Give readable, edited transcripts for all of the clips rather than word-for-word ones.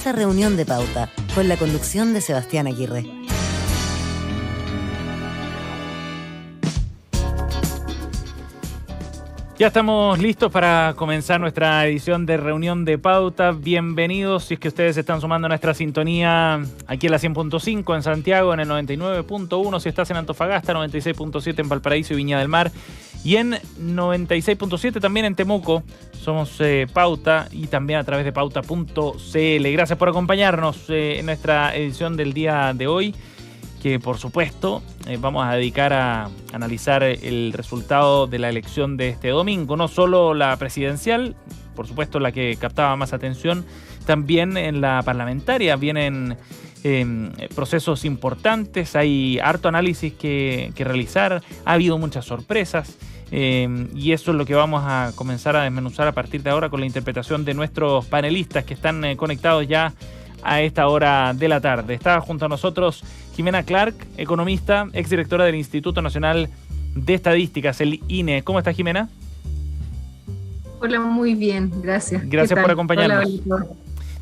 Comienza Reunión de Pauta, con la conducción de Sebastián Aguirre. Ya estamos listos para comenzar nuestra edición de Reunión de Pauta. Bienvenidos, si es que ustedes se están sumando a nuestra sintonía aquí en la 100.5 en Santiago, en el 99.1 si estás en Antofagasta, 96.7 en Valparaíso y Viña del Mar, y en 96.7 también en Temuco. Somos Pauta y también a través de pauta.cl. Gracias por acompañarnos en nuestra edición del día de hoy, que por supuesto vamos a dedicar a analizar el resultado de la elección de este domingo. No solo la presidencial, por supuesto la que captaba más atención, también en la parlamentaria. Vienen procesos importantes, hay harto análisis que realizar, ha habido muchas sorpresas. Y eso es lo que vamos a comenzar a desmenuzar a partir de ahora con la interpretación de nuestros panelistas que están conectados ya a esta hora de la tarde. Está junto a nosotros Jimena Clark, economista, exdirectora del Instituto Nacional de Estadísticas, el INE. ¿Cómo está, Jimena? Hola, muy bien, gracias. Gracias por acompañarnos. Hola.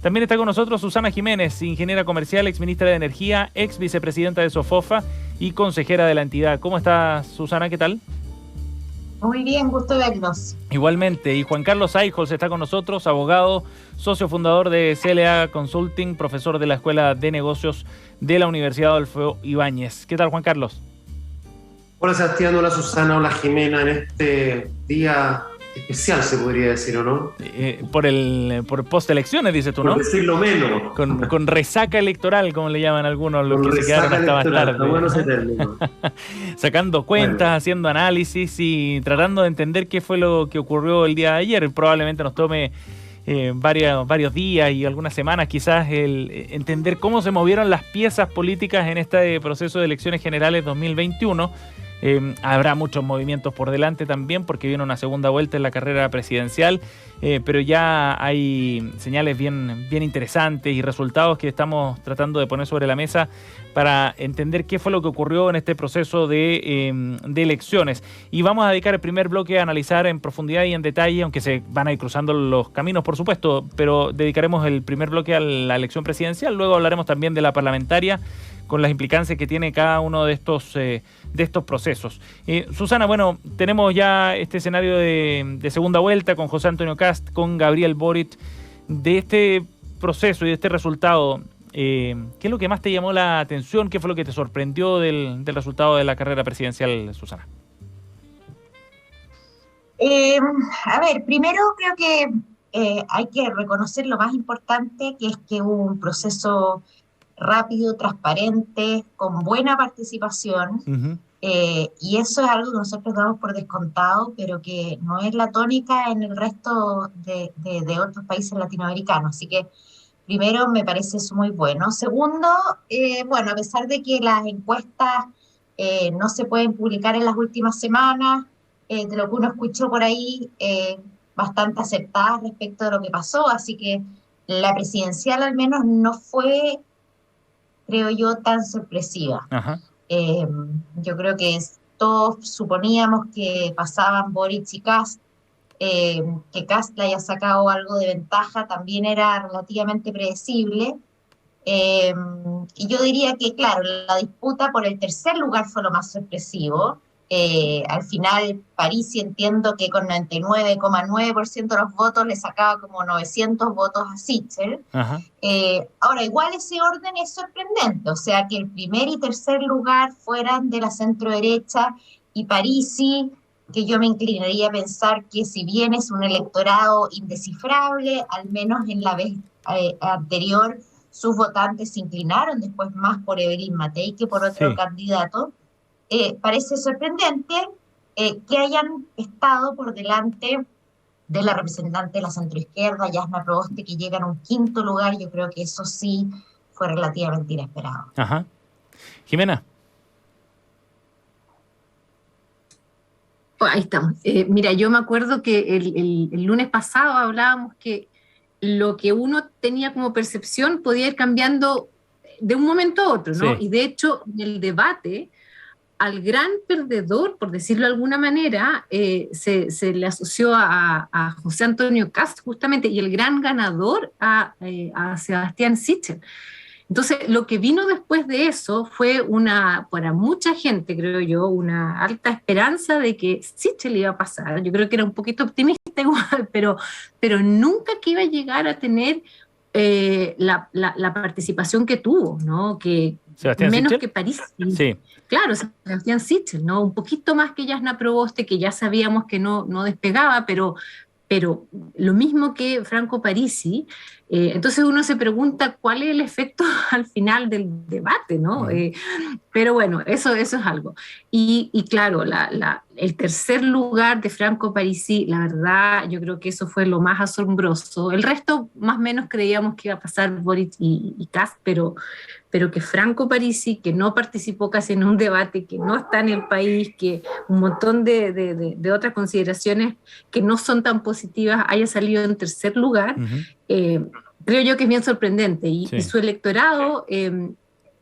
También está con nosotros Susana Jiménez, ingeniera comercial, exministra de Energía, ex vicepresidenta de SOFOFA y consejera de la entidad. ¿Cómo está, Susana? ¿Qué tal? Muy bien, gusto verlos. Igualmente. Y Juan Carlos Aijos está con nosotros, abogado, socio fundador de CLA Consulting, profesor de la Escuela de Negocios de la Universidad Adolfo Ibáñez. ¿Qué tal, Juan Carlos? Hola, Sebastián. Hola, Susana. Hola, Jimena. En este día especial, se podría decir, ¿o no? Por post-elecciones, dices tú, ¿no? Por decirlo menos. Con resaca electoral, como le llaman algunos, los que se quedaron hasta más tarde. Está bueno ese término. Sacando cuentas, haciendo análisis y tratando de entender qué fue lo que ocurrió el día de ayer. Probablemente nos tome varios días y algunas semanas quizás el entender cómo se movieron las piezas políticas en este proceso de elecciones generales 2021. Habrá muchos movimientos por delante también porque viene una segunda vuelta en la carrera presidencial, pero ya hay señales bien interesantes y resultados que estamos tratando de poner sobre la mesa para entender qué fue lo que ocurrió en este proceso de elecciones. Y vamos a dedicar el primer bloque a analizar en profundidad y en detalle, aunque se van a ir cruzando los caminos, por supuesto, pero dedicaremos el primer bloque a la elección presidencial. Luego hablaremos también de la parlamentaria, con las implicancias que tiene cada uno de estos procesos. Susana, bueno, tenemos ya este escenario de segunda vuelta con José Antonio Kast, con Gabriel Boric. De este proceso y de este resultado, ¿qué es lo que más te llamó la atención? ¿Qué fue lo que te sorprendió del resultado de la carrera presidencial, Susana? A ver, primero creo que hay que reconocer lo más importante, que es que hubo un proceso rápido, transparente, con buena participación, y eso es algo que nosotros damos por descontado, pero que no es la tónica en el resto de otros países latinoamericanos. Así que, primero, me parece eso muy bueno. Segundo, bueno, a pesar de que las encuestas no se pueden publicar en las últimas semanas, de lo que uno escuchó por ahí, bastante acertadas respecto de lo que pasó, así que la presidencial al menos no fue, creo yo, tan sorpresiva. Yo creo que todos suponíamos que pasaban Boric y Kast, que Kast le haya sacado algo de ventaja también era relativamente predecible, y yo diría que, claro, la disputa por el tercer lugar fue lo más sorpresivo. Al final, Parisi, entiendo que con 99,9% de los votos le sacaba como 900 votos a Sichel. Ahora, igual ese orden es sorprendente, o sea, que el primer y tercer lugar fueran de la centro-derecha y Parisi, que yo me inclinaría a pensar que si bien es un electorado indescifrable, al menos en la vez anterior sus votantes se inclinaron después más por Evelyn Matei que por otro candidato. Parece sorprendente que hayan estado por delante de la representante de la centroizquierda, Yasna Proboste, que llega en un quinto lugar. Yo creo que eso sí fue relativamente inesperado. Jimena. Ahí estamos. Mira, yo me acuerdo que el lunes pasado hablábamos que lo que uno tenía como percepción podía ir cambiando de un momento a otro, ¿no? Sí. Y de hecho, en el debate al gran perdedor, por decirlo de alguna manera, se le asoció a José Antonio Kast justamente, y el gran ganador a Sebastián Sichel. Entonces, lo que vino después de eso fue para mucha gente, creo yo, una alta esperanza de que Sichel iba a pasar. Yo creo que era un poquito optimista igual, pero nunca que iba a llegar a tener la participación que tuvo, ¿no? Que Sebastián menos Sichel. que París. Sí. Claro, Sebastián Sichel, ¿no? Un poquito más que Jasna Proboste, que ya sabíamos que no despegaba, pero lo mismo que Franco Parisi. Entonces uno se pregunta cuál es el efecto al final del debate, ¿no? Pero bueno, eso es algo. Y claro, el tercer lugar de Franco Parisi, la verdad, yo creo que eso fue lo más asombroso. El resto, más o menos, creíamos que iba a pasar Boric y Kast, pero que Franco Parisi, que no participó casi en un debate, que no está en el país, que un montón de otras consideraciones que no son tan positivas, haya salido en tercer lugar, creo yo que es bien sorprendente. Y su electorado,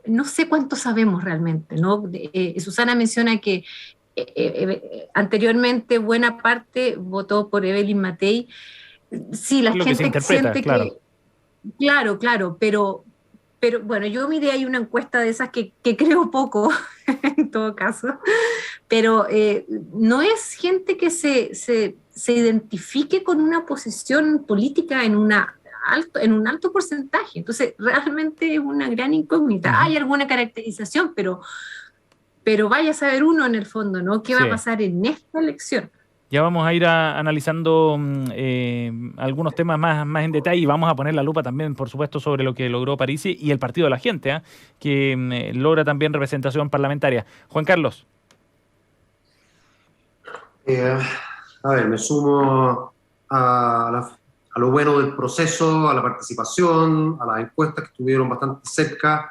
no sé cuánto sabemos realmente, ¿no? Susana menciona que anteriormente buena parte votó por Evelyn Matei. Sí, la gente siente que... Claro, pero bueno, yo miré ahí una encuesta de esas que creo poco, en todo caso, pero no es gente que se identifique con una posición política en un alto porcentaje. Entonces, realmente es una gran incógnita. Hay alguna caracterización, pero vaya a saber uno en el fondo, ¿no? ¿Qué va a pasar en esta elección? Ya vamos a ir analizando algunos temas más en detalle y vamos a poner la lupa también, por supuesto, sobre lo que logró Parisi y el Partido de la Gente, que logra también representación parlamentaria. Juan Carlos. A ver, me sumo a lo bueno del proceso, a la participación, a las encuestas que estuvieron bastante cerca,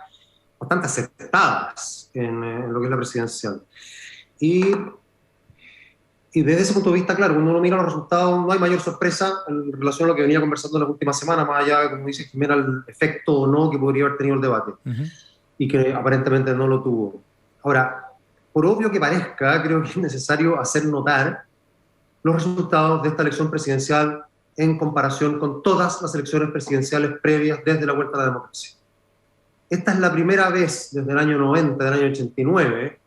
bastante aceptadas en lo que es la presidencial. Y desde ese punto de vista, claro, cuando uno mira los resultados, no hay mayor sorpresa en relación a lo que venía conversando en las últimas semanas, más allá de, como dice Jimena, el efecto o no que podría haber tenido el debate, y que aparentemente no lo tuvo. Ahora, por obvio que parezca, creo que es necesario hacer notar los resultados de esta elección presidencial en comparación con todas las elecciones presidenciales previas desde la vuelta a la democracia. Esta es la primera vez desde el año 90, del año 89,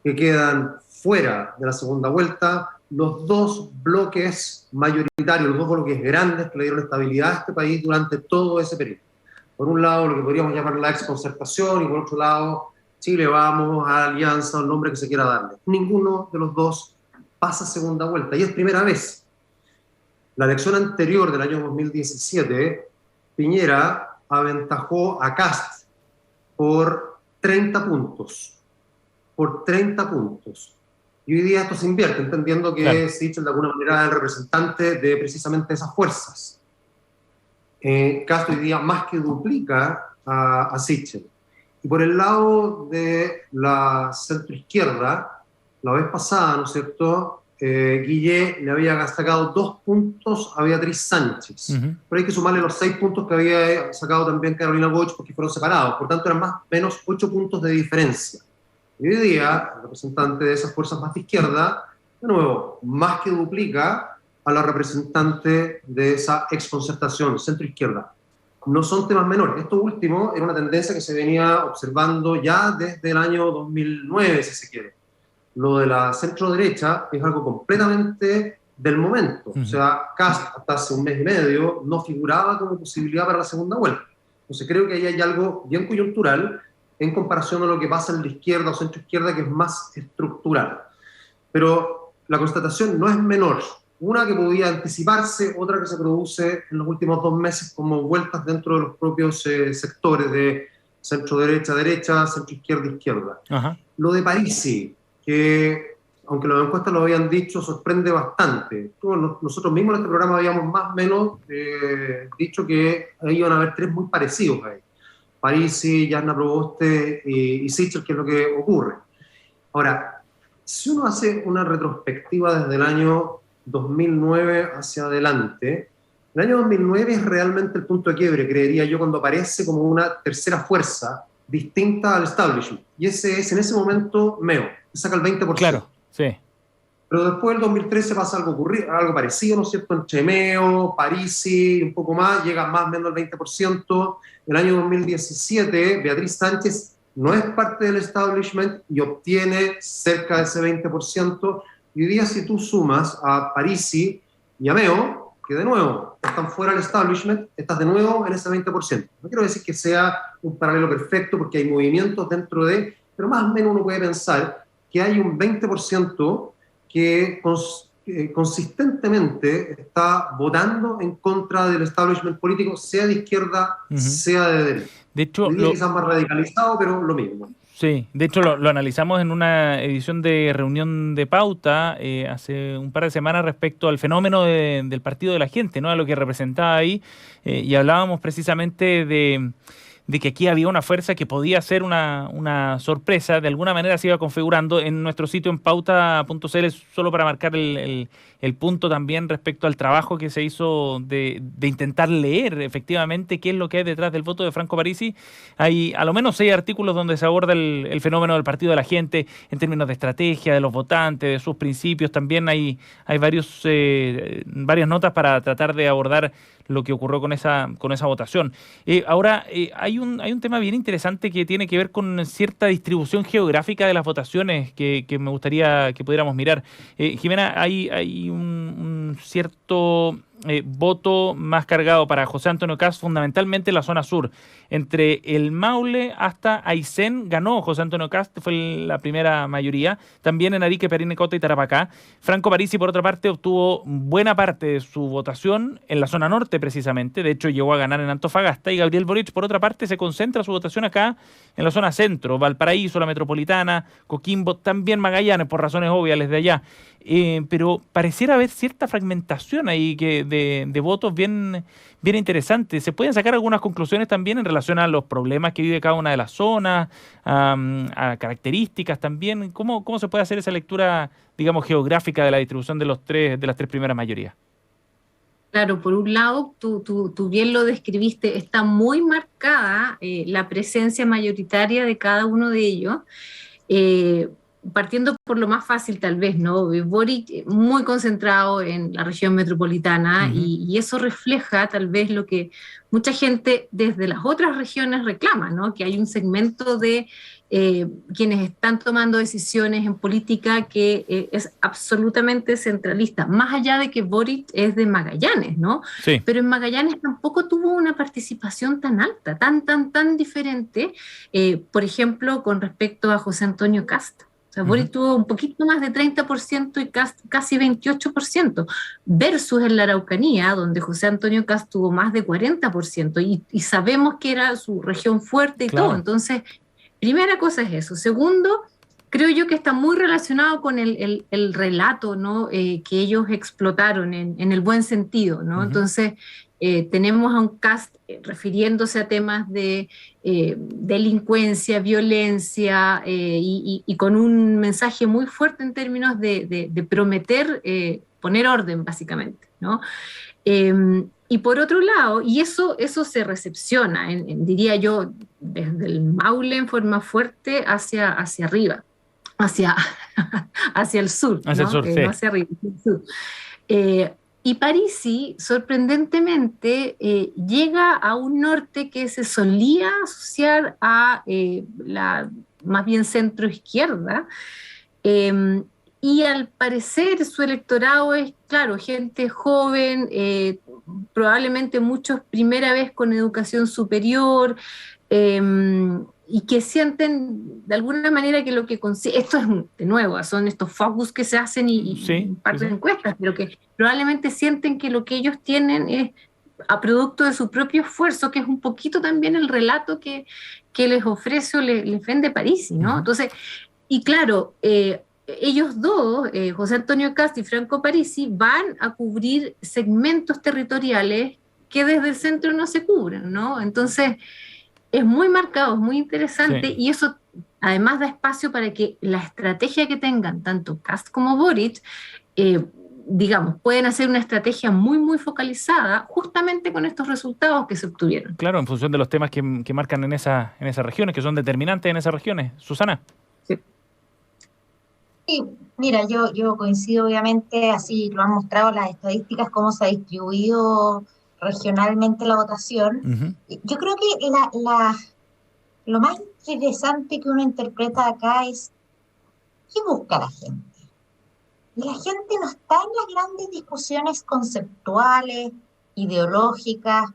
que quedan fuera de la segunda vuelta los dos bloques mayoritarios, los dos bloques grandes que le dieron estabilidad a este país durante todo ese periodo. Por un lado, lo que podríamos llamar la exconcertación, y por otro lado, Chile Vamos, Alianza, el nombre que se quiera darle. Ninguno de los dos pasa segunda vuelta, y es primera vez. La elección anterior del año 2017, Piñera aventajó a Kast por 30 puntos. Por 30 puntos. Y hoy día esto se invierte, entendiendo que Sichel de alguna manera es el representante de precisamente esas fuerzas. Kast hoy día más que duplica a Sichel. Y por el lado de la centroizquierda, la vez pasada, ¿no es cierto?, Guillé le había sacado 2 puntos a Beatriz Sánchez. Pero hay que sumarle los 6 puntos que había sacado también Carolina Goich porque fueron separados. Por tanto, eran más o menos 8 puntos de diferencia. Y hoy día, el representante de esas fuerzas más de izquierda, de nuevo, más que duplica a la representante de esa exconcertación, centro-izquierda. No son temas menores. Esto último era una tendencia que se venía observando ya desde el año 2009, si se quiere. Lo de la centro-derecha es algo completamente del momento. O sea, Kast hasta hace un mes y medio no figuraba como posibilidad para la segunda vuelta. Entonces creo que ahí hay algo bien coyuntural en comparación a lo que pasa en la izquierda o centro-izquierda, que es más estructural. Pero la constatación no es menor. Una que podía anticiparse, otra que se produce en los últimos 2 meses como vueltas dentro de los propios sectores de centro-derecha, centro-izquierda. Lo de Parisi, que aunque las encuestas lo habían dicho, sorprende bastante. Nosotros mismos en este programa habíamos más o menos dicho que iban a haber 3 muy parecidos ahí. Parisi, Jasna Proboste y Sichel, que es lo que ocurre. Ahora, si uno hace una retrospectiva desde el año 2009 hacia adelante, el año 2009 es realmente el punto de quiebre, creería yo, cuando aparece como una tercera fuerza distinta al establishment. Y ese es en ese momento Meo, que saca el 20%. Claro, sí. Pero después del 2013 pasa algo parecido, ¿no es cierto? Entre Meo, Parisi, un poco más, llega más o menos al 20%. En el año 2017, Beatriz Sánchez no es parte del establishment y obtiene cerca de ese 20%. Y hoy día, si tú sumas a Parisi y a Meo, que de nuevo están fuera del establishment, estás de nuevo en ese 20%. No quiero decir que sea un paralelo perfecto, porque hay movimientos dentro de, pero más o menos uno puede pensar que hay un 20% que consistentemente está votando en contra del establishment político, sea de izquierda, sea de derecha. De hecho, quizás más radicalizado, pero lo mismo. Sí, de hecho lo analizamos en una edición de Reunión de Pauta hace un par de semanas respecto al fenómeno del Partido de la Gente, ¿no? A lo que representaba ahí, y hablábamos precisamente de que aquí había una fuerza que podía ser una sorpresa, de alguna manera se iba configurando en nuestro sitio en pauta.cl, solo para marcar el punto también respecto al trabajo que se hizo de intentar leer efectivamente qué es lo que hay detrás del voto de Franco Parisi. Hay a lo menos 6 artículos donde se aborda el fenómeno del Partido de la Gente en términos de estrategia, de los votantes, de sus principios. También hay varias notas para tratar de abordar lo que ocurrió con esa votación. Ahora, hay un tema bien interesante que tiene que ver con cierta distribución geográfica de las votaciones que me gustaría que pudiéramos mirar. Jimena, hay un cierto voto más cargado para José Antonio Kast, fundamentalmente en la zona sur. Entre el Maule hasta Aysén ganó José Antonio Kast, fue la primera mayoría. También en Arique, Parinacota y Tarapacá. Franco Parisi, por otra parte, obtuvo buena parte de su votación en la zona norte, precisamente. De hecho, llegó a ganar en Antofagasta. Y Gabriel Boric, por otra parte, se concentra su votación acá en la zona centro. Valparaíso, la metropolitana, Coquimbo, también Magallanes, por razones obvias, desde allá. Pero pareciera haber cierta fragmentación ahí de votos bien interesante. ¿Se pueden sacar algunas conclusiones también en relación a los problemas que vive cada una de las zonas, a características también? ¿Cómo se puede hacer esa lectura, digamos, geográfica de la distribución de las tres primeras mayorías? Claro, por un lado, tú bien lo describiste, está muy marcada la presencia mayoritaria de cada uno de ellos. Partiendo por lo más fácil tal vez, ¿no? Boric muy concentrado en la región metropolitana, y eso refleja tal vez lo que mucha gente desde las otras regiones reclama, ¿no? Que hay un segmento de quienes están tomando decisiones en política que es absolutamente centralista, más allá de que Boric es de Magallanes, ¿no? Sí. Pero en Magallanes tampoco tuvo una participación tan alta, tan diferente, por ejemplo, con respecto a José Antonio Kast. Boric tuvo un poquito más de 30% y Kast casi 28%, versus en la Araucanía, donde José Antonio Kast tuvo más de 40%, y sabemos que era su región fuerte y todo. Entonces, primera cosa es eso. Segundo, creo yo que está muy relacionado con el relato, ¿no? Que ellos explotaron en el buen sentido, ¿no? Entonces, tenemos a un Kast refiriéndose a temas de delincuencia, violencia, y con un mensaje muy fuerte en términos de prometer poner orden, básicamente, ¿no? Y por otro lado, y eso se recepciona, diría yo, desde el Maule en forma fuerte hacia arriba, hacia el sur, hacia el sur, sí. No hacia arriba, hacia el sur. Y Parisi, sorprendentemente, llega a un norte que se solía asociar a la más bien centro-izquierda, y al parecer su electorado es, claro, gente joven, probablemente muchos primera vez con educación superior, y que sienten de alguna manera que lo que esto es de nuevo, son estos focus que se hacen y un par de encuestas, pero que probablemente sienten que lo que ellos tienen es a producto de su propio esfuerzo, que es un poquito también el relato que les ofrece o les vende Parisi, ¿no? Entonces, y claro, ellos dos, José Antonio Kast y Franco Parisi, van a cubrir segmentos territoriales que desde el centro no se cubren, ¿no? Entonces, es muy marcado, es muy interesante, y eso además da espacio para que la estrategia que tengan tanto Kast como Boric digamos, pueden hacer una estrategia muy, muy focalizada justamente con estos resultados que se obtuvieron. Claro, en función de los temas que marcan en esas regiones, que son determinantes en esas regiones. Susana. Sí. Sí, mira, yo coincido obviamente, así lo han mostrado las estadísticas, cómo se ha distribuido regionalmente la votación. Uh-huh. Yo creo que lo más interesante que uno interpreta acá es ¿qué busca la gente? Y la gente no está en las grandes discusiones conceptuales, ideológicas,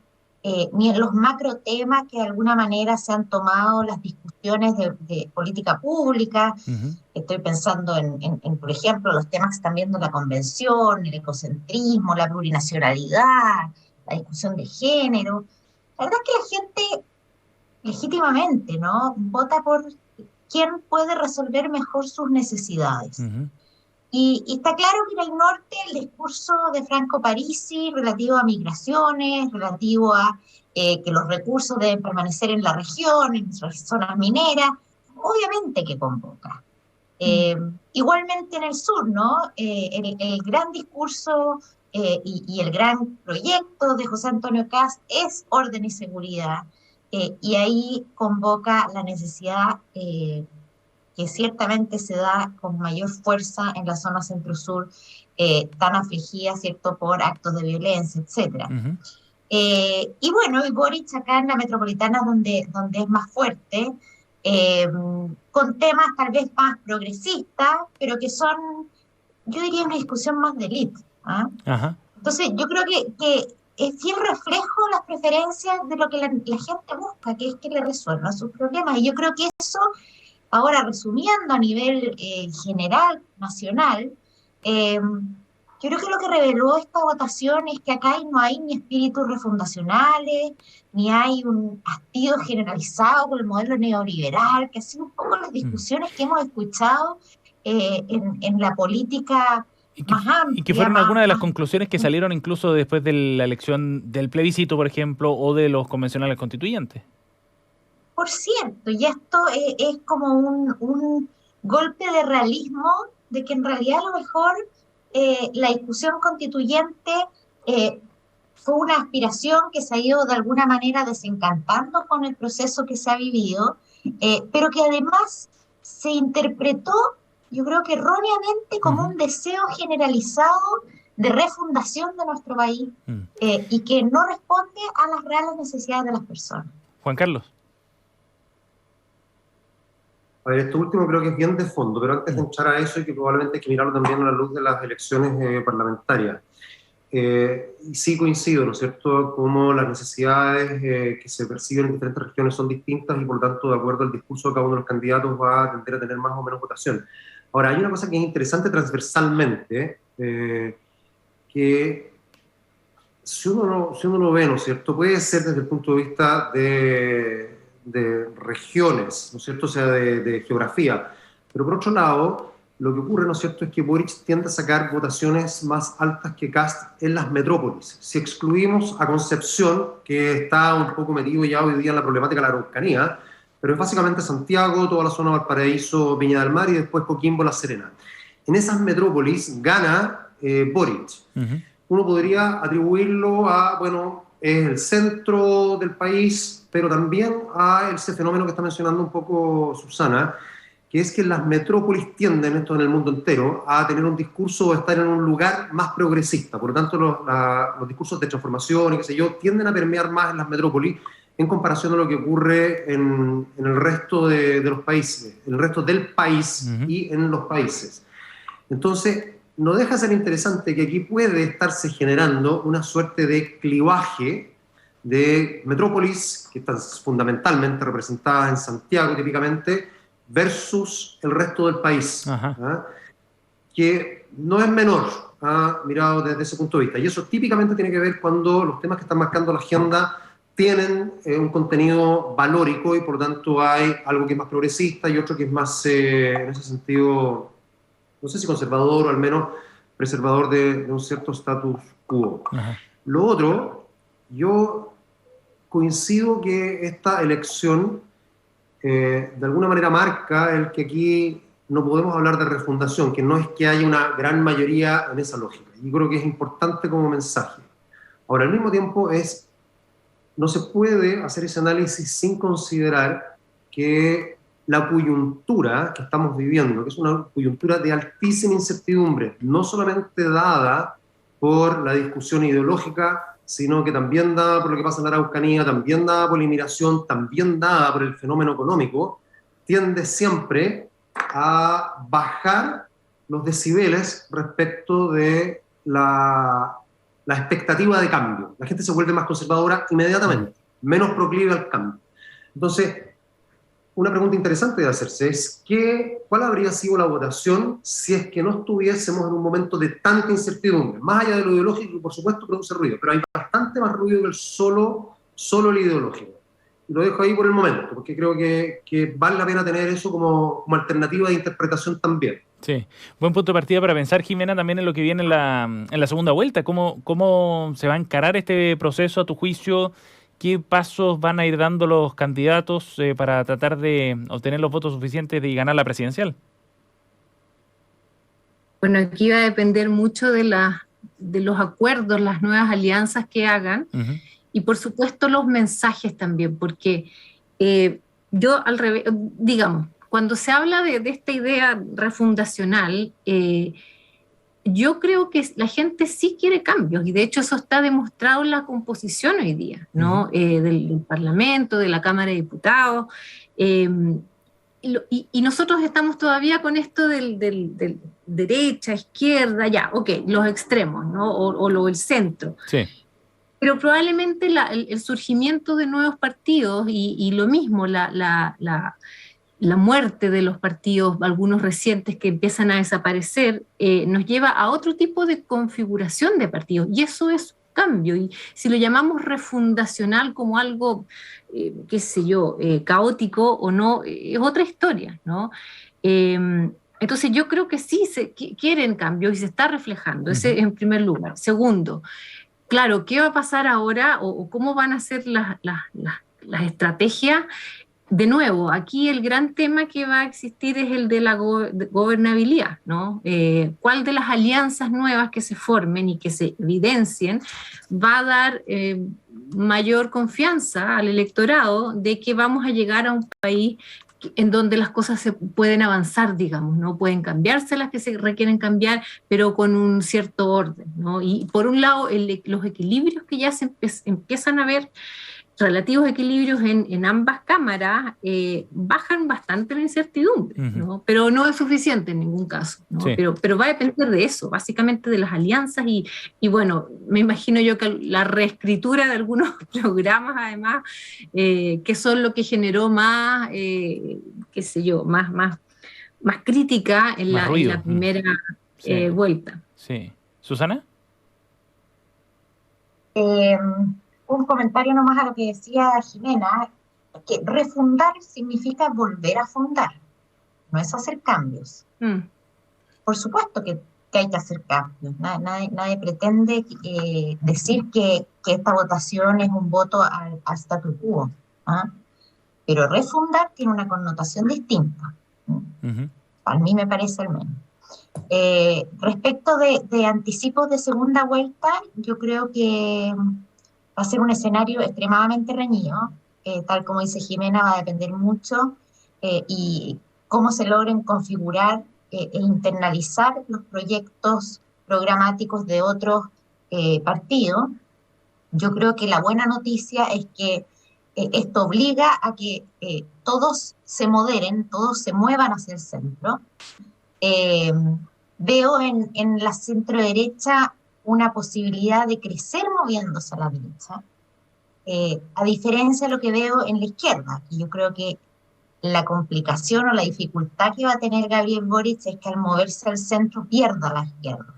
ni en los macro temas que de alguna manera se han tomado las discusiones de política pública. Uh-huh. Estoy pensando en, por ejemplo, los temas que están viendo en la convención, el ecocentrismo, la plurinacionalidad, la discusión de género. La verdad es que la gente legítimamente, ¿no?, vota por quién puede resolver mejor sus necesidades. Uh-huh. Y está claro que en el norte el discurso de Franco Parisi relativo a migraciones, relativo a que los recursos deben permanecer en la región, en las zonas mineras, obviamente que convoca. Igualmente en el sur, ¿no? El gran discurso y el gran proyecto de José Antonio Kast es orden y seguridad, y ahí convoca la necesidad que ciertamente se da con mayor fuerza en la zona centro-sur, tan afligida, ¿cierto?, por actos de violencia, etc. Uh-huh. Y bueno, y Boric acá en la metropolitana donde es más fuerte, con temas tal vez más progresistas, pero que son, yo diría, una discusión más de élite. ¿Ah? Ajá. Entonces, yo creo que es fiel reflejo las preferencias de lo que la gente busca, que es que le resuelvan sus problemas. Y yo creo que eso, ahora resumiendo a nivel general, nacional, yo creo que lo que reveló esta votación es que acá no hay ni espíritus refundacionales, ni hay un hastío generalizado con el modelo neoliberal, que ha sido un poco las discusiones que hemos escuchado en la política más amplia. Y que fueron algunas de las conclusiones que salieron incluso después de la elección del plebiscito, por ejemplo, o de los convencionales constituyentes. Por cierto, y esto es como un golpe de realismo de que en realidad a lo mejor la discusión constituyente fue una aspiración que se ha ido de alguna manera desencantando con el proceso que se ha vivido, pero que además se interpretó, yo creo que erróneamente, como un deseo generalizado de refundación de nuestro país, y que no responde a las reales necesidades de las personas. Juan Carlos. A ver, esto último creo que es bien de fondo, pero antes de entrar a eso hay que probablemente hay que mirarlo también a la luz de las elecciones parlamentarias. Y sí coincido, ¿no es cierto?, como las necesidades que se perciben en diferentes regiones son distintas y por lo tanto, de acuerdo al discurso de cada uno de los candidatos, va a tender a tener más o menos votación. Ahora, hay una cosa que es interesante transversalmente, que si uno lo ve, ¿no es cierto?, puede ser desde el punto de vista de regiones, ¿no es cierto?, o sea, de geografía. Pero por otro lado, lo que ocurre, ¿no es cierto?, es que Boric tiende a sacar votaciones más altas que Kast en las metrópolis. Si excluimos a Concepción, que está un poco metido ya hoy día en la problemática de la Araucanía, pero es básicamente Santiago, toda la zona de Valparaíso, Viña del Mar y después Coquimbo, La Serena. En esas metrópolis gana Boric. Uno podría atribuirlo a, bueno, es el centro del país, pero también a ese fenómeno que está mencionando un poco Susana, que es que las metrópolis tienden, esto en el mundo entero, a tener un discurso o estar en un lugar más progresista. Por lo tanto, los discursos de transformación y qué sé yo, tienden a permear más en las metrópolis en comparación a lo que ocurre en el resto de los países, en el resto del país y en los países. Entonces, no deja de ser interesante que aquí puede estarse generando una suerte de clivaje de metrópolis, que están fundamentalmente representadas en Santiago típicamente, versus el resto del país, que no es menor, mirado desde ese punto de vista. Y eso típicamente tiene que ver cuando los temas que están marcando la agenda tienen un contenido valórico y por lo tanto hay algo que es más progresista y otro que es más, en ese sentido, no sé si conservador o al menos preservador de un cierto status quo. Lo otro, yo coincido que esta elección de alguna manera marca el que aquí no podemos hablar de refundación, que no es que haya una gran mayoría en esa lógica. Y creo que es importante como mensaje. Ahora, al mismo tiempo, no se puede hacer ese análisis sin considerar que la coyuntura que estamos viviendo, que es una coyuntura de altísima incertidumbre, no solamente dada por la discusión ideológica, sino que también dada por lo que pasa en la Araucanía, también dada por la inmigración, también dada por el fenómeno económico, tiende siempre a bajar los decibeles respecto de la expectativa de cambio. La gente se vuelve más conservadora inmediatamente, menos proclive al cambio. Entonces, una pregunta interesante de hacerse es ¿cuál habría sido la votación si es que no estuviésemos en un momento de tanta incertidumbre? Más allá de lo ideológico, que por supuesto produce ruido, pero hay bastante más ruido que el solo el ideológico. Y lo dejo ahí por el momento, porque creo que vale la pena tener eso como alternativa de interpretación también. Sí, buen punto de partida para pensar, Jimena, también en lo que viene en la segunda vuelta. ¿Cómo se va a encarar este proceso a tu juicio? ¿Qué pasos van a ir dando los candidatos para tratar de obtener los votos suficientes y ganar la presidencial? Bueno, aquí va a depender mucho de los acuerdos, las nuevas alianzas que hagan, y por supuesto los mensajes también, porque yo al revés, digamos, cuando se habla de esta idea refundacional, yo creo que la gente sí quiere cambios, y de hecho eso está demostrado en la composición hoy día, ¿no? Del Parlamento, de la Cámara de Diputados, y nosotros estamos todavía con esto del derecha, izquierda, ya, ok, los extremos, ¿no? O el centro. Sí. Pero probablemente el surgimiento de nuevos partidos y lo mismo, la muerte de los partidos, algunos recientes que empiezan a desaparecer, nos lleva a otro tipo de configuración de partidos, y eso es cambio. Y si lo llamamos refundacional como algo, qué sé yo, caótico o no, es otra historia, ¿no? Entonces yo creo que sí quieren cambio y se está reflejando, ese en primer lugar. Segundo, claro, ¿qué va a pasar ahora o cómo van a ser las estrategias? De nuevo, aquí el gran tema que va a existir es el de la gobernabilidad, ¿no? ¿Cuál de las alianzas nuevas que se formen y que se evidencien va a dar mayor confianza al electorado de que vamos a llegar a un país en donde las cosas se pueden avanzar, digamos, ¿no? Pueden cambiarse las que se requieren cambiar, pero con un cierto orden, ¿no? Y por un lado, los equilibrios que ya se empiezan a ver, relativos equilibrios en ambas cámaras, bajan bastante la incertidumbre, ¿no? Pero no es suficiente en ningún caso, ¿no? Sí. Pero va a depender de eso, básicamente de las alianzas y bueno, me imagino yo que la reescritura de algunos programas además, que son lo que generó más, qué sé yo, más crítica en la primera vuelta. Sí. ¿Susana? Un comentario nomás a lo que decía Jimena, que refundar significa volver a fundar, no es hacer cambios. Por supuesto que hay que hacer cambios, nadie pretende decir que esta votación es un voto al statu quo, ¿ah? Pero refundar tiene una connotación distinta, a mí me parece al menos. Respecto de anticipos de segunda vuelta, yo creo que va a ser un escenario extremadamente reñido, tal como dice Jimena, va a depender mucho y cómo se logren configurar e internalizar los proyectos programáticos de otros partidos. Yo creo que la buena noticia es que esto obliga a que todos se moderen, todos se muevan hacia el centro. Veo en la centro derecha una posibilidad de crecer moviéndose a la derecha, a diferencia de lo que veo en la izquierda. Y yo creo que la complicación o la dificultad que va a tener Gabriel Boric es que al moverse al centro pierda a la izquierda,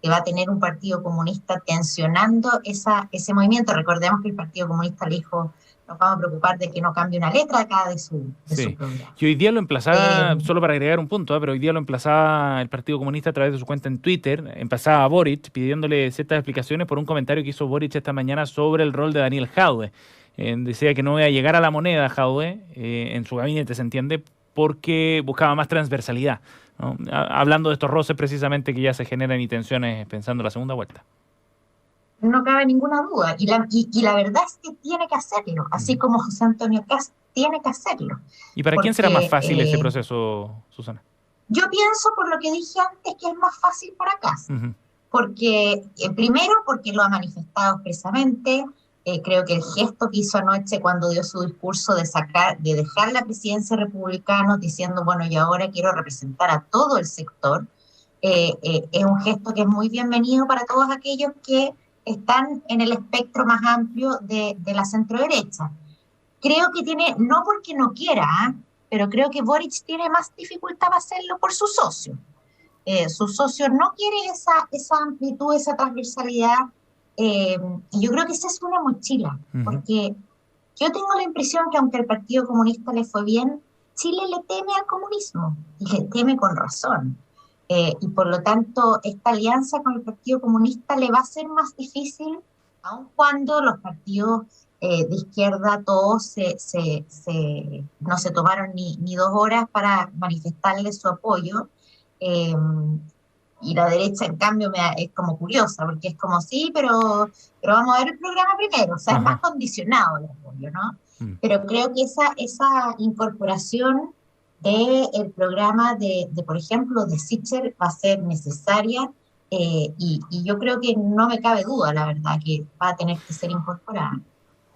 que va a tener un Partido Comunista tensionando ese movimiento. Recordemos que el Partido Comunista le dijo: nos vamos a preocupar de que no cambie una letra acá de su programa. Y hoy día lo emplazaba, solo para agregar un punto, pero hoy día lo emplazaba el Partido Comunista a través de su cuenta en Twitter, emplazaba a Boric pidiéndole ciertas explicaciones por un comentario que hizo Boric esta mañana sobre el rol de Daniel Jadwe. Decía que no iba a llegar a la moneda Jadwe, en su gabinete se entiende, porque buscaba más transversalidad, ¿no? Hablando de estos roces precisamente que ya se generan y tensiones pensando en la segunda vuelta. No cabe ninguna duda. Y la verdad es que tiene que hacerlo, así como José Antonio Kast tiene que hacerlo. ¿Y para quién será más fácil este proceso, Susana? Yo pienso, por lo que dije antes, que es más fácil para Kast. Porque, primero, porque lo ha manifestado expresamente. Creo que el gesto que hizo anoche cuando dio su discurso de dejar la presidencia de republicanos diciendo, bueno, y ahora quiero representar a todo el sector, es un gesto que es muy bienvenido para todos aquellos que están en el espectro más amplio de la centroderecha. Creo que tiene, no porque no quiera, pero creo que Boric tiene más dificultad para hacerlo por su socio. Su socio no quiere esa amplitud, esa transversalidad, y yo creo que esa es una mochila, porque yo tengo la impresión que aunque al Partido Comunista le fue bien, Chile le teme al comunismo, y le teme con razón. Y por lo tanto, esta alianza con el Partido Comunista le va a ser más difícil, aun cuando los partidos de izquierda todos no se tomaron ni 2 horas para manifestarle su apoyo. Y la derecha, en cambio, es como curiosa, porque es como, sí, pero vamos a ver el programa primero, o sea, es más condicionado el apoyo, ¿no? Pero creo que esa incorporación del programa por ejemplo, de Sichel va a ser necesaria, y yo creo que no me cabe duda, la verdad, que va a tener que ser incorporada.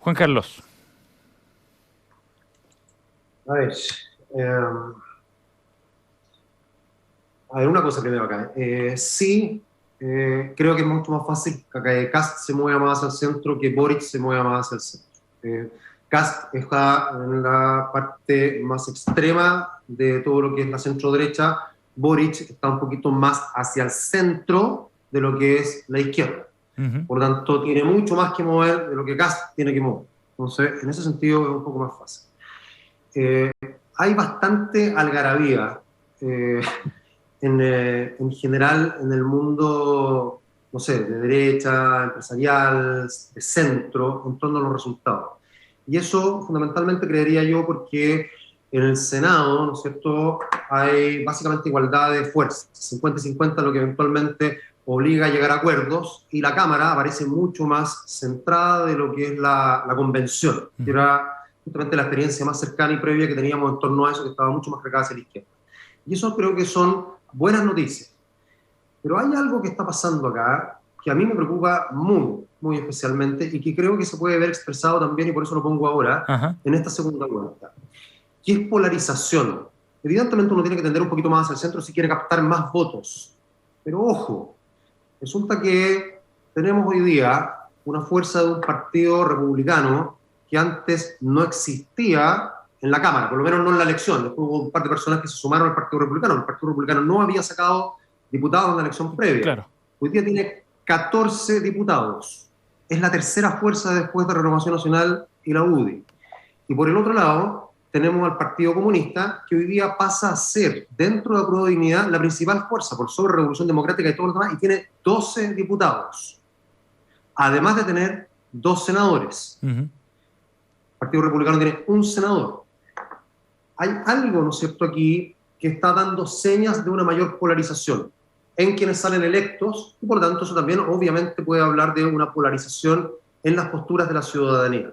Juan Carlos. A ver, una cosa primero acá. Sí, creo que es mucho más fácil que Kast se mueva más hacia el centro que Boric se mueva más hacia el centro. Kast está en la parte más extrema de todo lo que es la centro-derecha. Boric está un poquito más hacia el centro de lo que es la izquierda. Por lo tanto, tiene mucho más que mover de lo que Kast tiene que mover. Entonces, en ese sentido es un poco más fácil. Hay bastante algarabía en general en el mundo, no sé, de derecha, empresarial, de centro, en torno a los resultados. Y eso fundamentalmente creería yo porque en el Senado, ¿no es cierto?, hay básicamente igualdad de fuerzas, 50-50, lo que eventualmente obliga a llegar a acuerdos, y la Cámara aparece mucho más centrada de lo que es la convención, que era justamente la experiencia más cercana y previa que teníamos en torno a eso, que estaba mucho más cargada hacia la izquierda. Y eso creo que son buenas noticias. Pero hay algo que está pasando acá que a mí me preocupa muy, muy especialmente, y que creo que se puede ver expresado también, y por eso lo pongo ahora, en esta segunda vuelta, que es polarización. Evidentemente uno tiene que tender un poquito más hacia el centro si quiere captar más votos. Pero ojo, resulta que tenemos hoy día una fuerza de un partido republicano que antes no existía en la Cámara, por lo menos no en la elección. Después hubo un par de personas que se sumaron al Partido Republicano. El Partido Republicano no había sacado diputados en la elección previa. Claro. Hoy día tiene 14 diputados. Es la tercera fuerza después de Renovación Nacional y la UDI. Y por el otro lado, tenemos al Partido Comunista, que hoy día pasa a ser, dentro de Apruebo Dignidad, la principal fuerza por sobre Revolución Democrática y todo lo demás, y tiene 12 diputados. Además de tener 2 senadores. El Partido Republicano tiene 1 senador. Hay algo, ¿no es cierto?, aquí que está dando señas de una mayor polarización en quienes salen electos, y por lo tanto eso también obviamente puede hablar de una polarización en las posturas de la ciudadanía.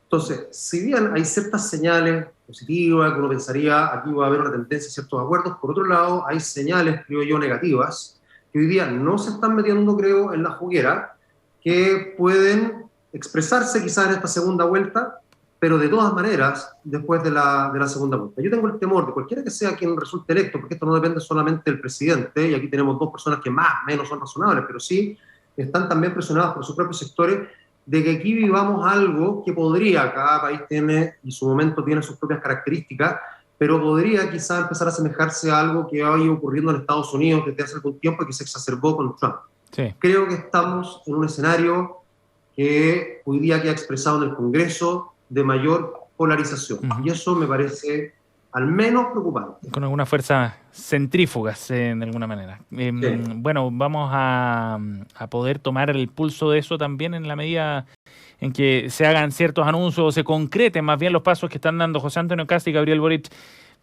Entonces, si bien hay ciertas señales positivas que uno pensaría aquí va a haber una tendencia a ciertos acuerdos, por otro lado hay señales, creo yo, negativas, que hoy día no se están metiendo, creo, en la juguera, que pueden expresarse quizás en esta segunda vuelta, pero de todas maneras, después de la segunda vuelta. Yo tengo el temor de cualquiera que sea quien resulte electo, porque esto no depende solamente del presidente, y aquí tenemos 2 personas que más o menos son razonables, pero sí están también presionadas por sus propios sectores, de que aquí vivamos algo que podría, cada país tiene, y su momento tiene sus propias características, pero podría quizá empezar a asemejarse a algo que ha ido ocurriendo en Estados Unidos desde hace algún tiempo y que se exacerbó con Trump. Sí. Creo que estamos en un escenario que hoy día queda expresado en el Congreso de mayor polarización. Y eso me parece al menos preocupante. Con algunas fuerzas centrífugas, de alguna manera. Bueno, vamos a poder tomar el pulso de eso también en la medida en que se hagan ciertos anuncios o se concreten más bien los pasos que están dando José Antonio Kast y Gabriel Boric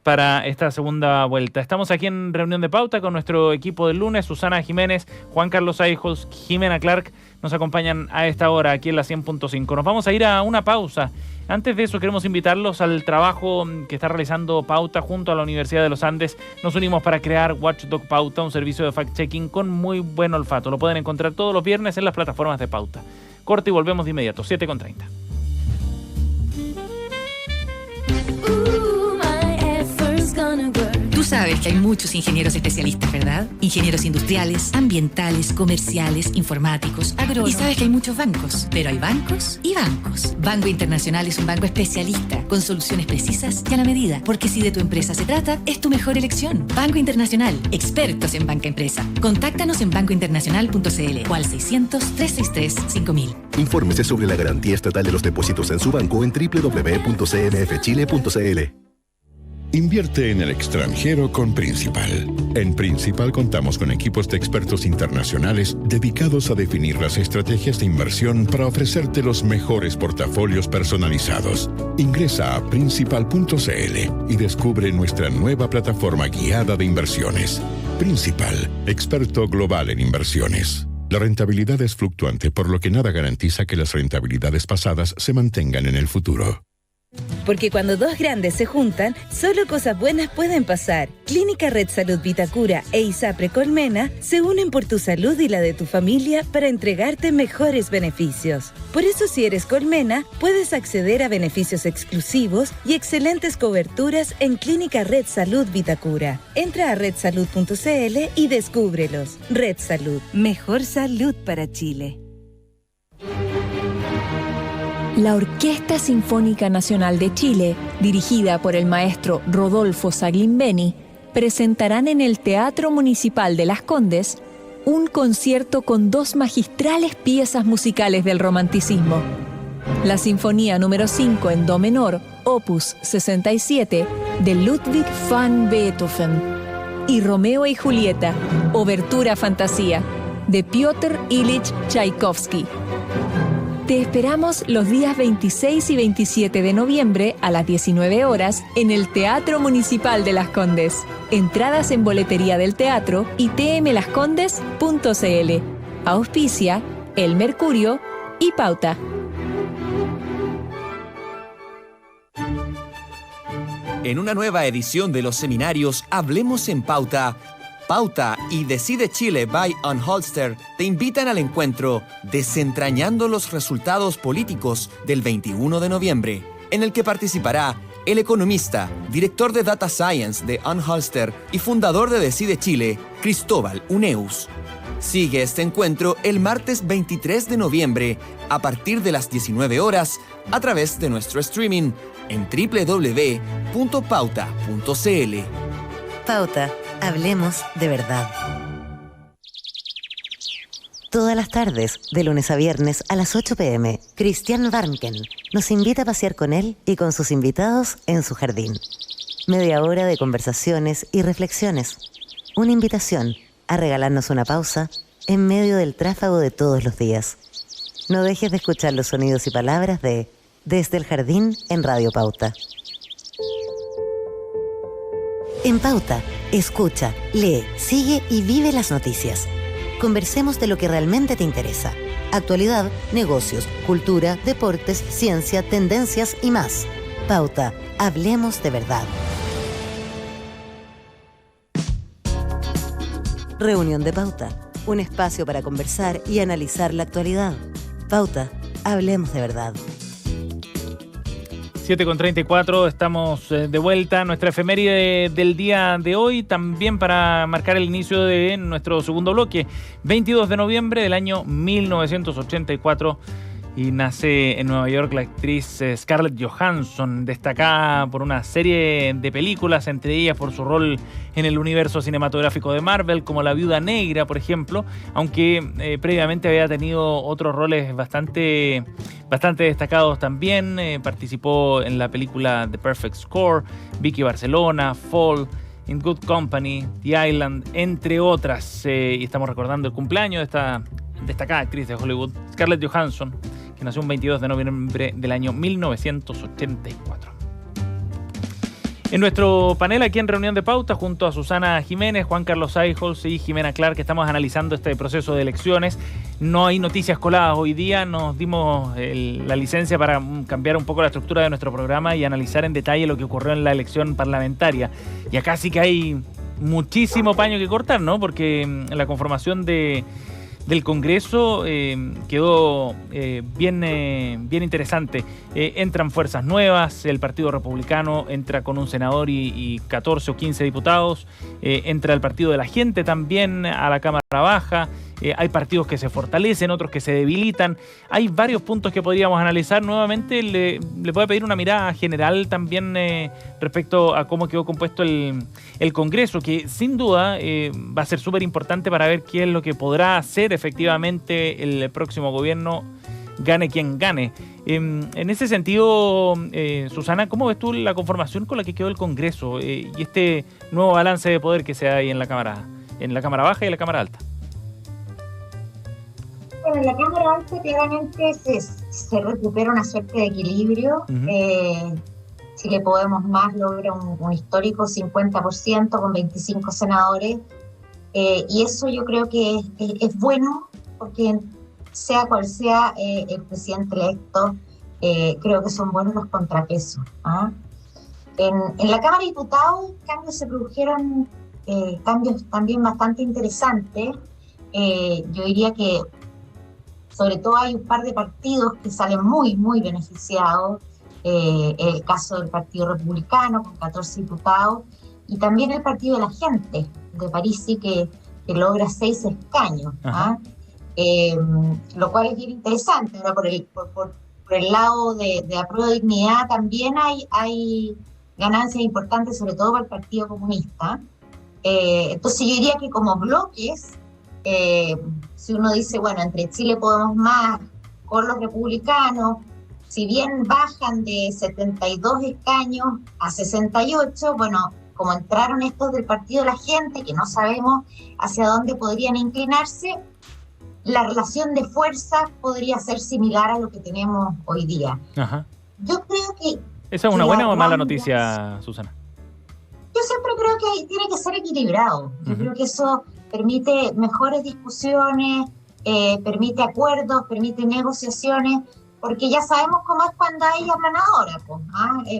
para esta segunda vuelta. Estamos aquí en Reunión de Pauta con nuestro equipo del lunes, Susana Jiménez, Juan Carlos Aijos, Jimena Clark, nos acompañan a esta hora aquí en la 100.5. Nos vamos a ir a una pausa. Antes de eso queremos invitarlos al trabajo que está realizando Pauta junto a la Universidad de los Andes. Nos unimos para crear Watchdog Pauta, un servicio de fact-checking con muy buen olfato. Lo pueden encontrar todos los viernes en las plataformas de Pauta. Corte y volvemos de inmediato, 7:30. Tú sabes que hay muchos ingenieros especialistas, ¿verdad? Ingenieros industriales, ambientales, comerciales, informáticos, agrónomos. Y sabes que hay muchos bancos, pero hay bancos y bancos. Banco Internacional es un banco especialista, con soluciones precisas y a la medida. Porque si de tu empresa se trata, es tu mejor elección. Banco Internacional, expertos en banca empresa. Contáctanos en bancointernacional.cl o al 600-363-5000. Infórmese sobre la garantía estatal de los depósitos en su banco en www.cmfchile.cl. Invierte en el extranjero con Principal. En Principal contamos con equipos de expertos internacionales dedicados a definir las estrategias de inversión para ofrecerte los mejores portafolios personalizados. Ingresa a principal.cl y descubre nuestra nueva plataforma guiada de inversiones. Principal, experto global en inversiones. La rentabilidad es fluctuante, por lo que nada garantiza que las rentabilidades pasadas se mantengan en el futuro. Porque cuando dos grandes se juntan, solo cosas buenas pueden pasar. Clínica Red Salud Vitacura e ISAPRE Colmena se unen por tu salud y la de tu familia para entregarte mejores beneficios. Por eso, si eres Colmena, puedes acceder a beneficios exclusivos y excelentes coberturas en Clínica Red Salud Vitacura. Entra a redsalud.cl y descúbrelos. Red Salud. Mejor salud para Chile. La Orquesta Sinfónica Nacional de Chile, dirigida por el maestro Rodolfo Saglimbeni, presentarán en el Teatro Municipal de Las Condes un concierto con 2 magistrales piezas musicales del romanticismo. La Sinfonía número 5 en Do menor, opus 67, de Ludwig van Beethoven, y Romeo y Julieta, Obertura Fantasía, de Piotr Ilich Tchaikovsky. Te esperamos los días 26 y 27 de noviembre a las 19 horas en el Teatro Municipal de Las Condes. Entradas en boletería del teatro y tmlascondes.cl. Auspicia El Mercurio y Pauta. En una nueva edición de los seminarios Hablemos en Pauta, Pauta y Decide Chile by Unholster te invitan al encuentro Desentrañando los resultados políticos del 21 de noviembre, en el que participará el economista, director de Data Science de Unholster y fundador de Decide Chile, Cristóbal Uneus. Sigue este encuentro el martes 23 de noviembre a partir de las 19 horas a través de nuestro streaming en www.pauta.cl. Pauta, hablemos de verdad. Todas las tardes, de lunes a viernes a las 8 p.m., Christian Warnken nos invita a pasear con él y con sus invitados en su jardín. Media hora de conversaciones y reflexiones. Una invitación a regalarnos una pausa en medio del tráfago de todos los días. No dejes de escuchar los sonidos y palabras de Desde el Jardín en Radio Pauta. En Pauta, escucha, lee, sigue y vive las noticias. Conversemos de lo que realmente te interesa. Actualidad, negocios, cultura, deportes, ciencia, tendencias y más. Pauta, hablemos de verdad. Reunión de Pauta, un espacio para conversar y analizar la actualidad. Pauta, hablemos de verdad. 7:34, estamos de vuelta. Nuestra efeméride del día de hoy, también para marcar el inicio de nuestro segundo bloque. 22 de noviembre del año 1984 y nace en Nueva York la actriz Scarlett Johansson, destacada por una serie de películas, entre ellas por su rol en el universo cinematográfico de Marvel, como La Viuda Negra, por ejemplo, aunque previamente había tenido otros roles bastante destacados también. Participó en la película The Perfect Score, Vicky Barcelona, Fall, In Good Company, The Island, entre otras. Y estamos recordando el cumpleaños de esta destacada actriz de Hollywood, Scarlett Johansson, que nació un 22 de noviembre del año 1984. En nuestro panel aquí en Reunión de Pauta, junto a Susana Jiménez, Juan Carlos Eijols y Jimena Clark, que estamos analizando este proceso de elecciones. No hay noticias coladas. Hoy día nos dimos la licencia para cambiar un poco la estructura de nuestro programa y analizar en detalle lo que ocurrió en la elección parlamentaria. Y acá sí que hay muchísimo paño que cortar, ¿no? Porque la conformación del Congreso quedó bien interesante. Entran fuerzas nuevas, el Partido Republicano entra con un senador y 14 o 15 diputados, entra el Partido de la Gente también a la Cámara Baja, hay partidos que se fortalecen, otros que se debilitan. Hay varios puntos que podríamos analizar. Nuevamente le voy a pedir una mirada general también respecto a cómo quedó compuesto el Congreso, que sin duda va a ser súper importante para ver qué es lo que podrá hacer efectivamente el próximo gobierno, gane quien gane. En ese sentido, Susana, ¿cómo ves tú la conformación con la que quedó el Congreso y este nuevo balance de poder que se da ahí en la Cámara Baja y en la Cámara Alta? Bueno, en la Cámara Alta claramente se recupera una suerte de equilibrio. Chile Podemos Más logra un histórico 50% con 25 senadores. Y eso yo creo que es bueno, porque sea cual sea el presidente electo, creo que son buenos los contrapesos. En la Cámara de Diputados se produjeron cambios también bastante interesantes. Yo diría que sobre todo hay un par de partidos que salen muy, muy beneficiados. El caso del Partido Republicano con 14 diputados y también el Partido de la Gente de Parisi que logra 6 escaños. Lo cual es bien interesante. Ahora, por el lado de Apruebo Dignidad también hay ganancias importantes, sobre todo para el Partido Comunista. Entonces yo diría que como bloques, si uno dice, bueno, entre Chile Podemos Más con los republicanos, si bien bajan de 72 escaños a 68, bueno, como entraron estos del Partido de la Gente, que no sabemos hacia dónde podrían inclinarse, la relación de fuerzas podría ser similar a lo que tenemos hoy día. Yo creo que... ¿Esa es una buena o mala noticia, Susana? Yo siempre creo que tiene que ser equilibrado. Yo creo que eso permite mejores discusiones, permite acuerdos, permite negociaciones, porque ya sabemos cómo es cuando hay aplanadora, pues,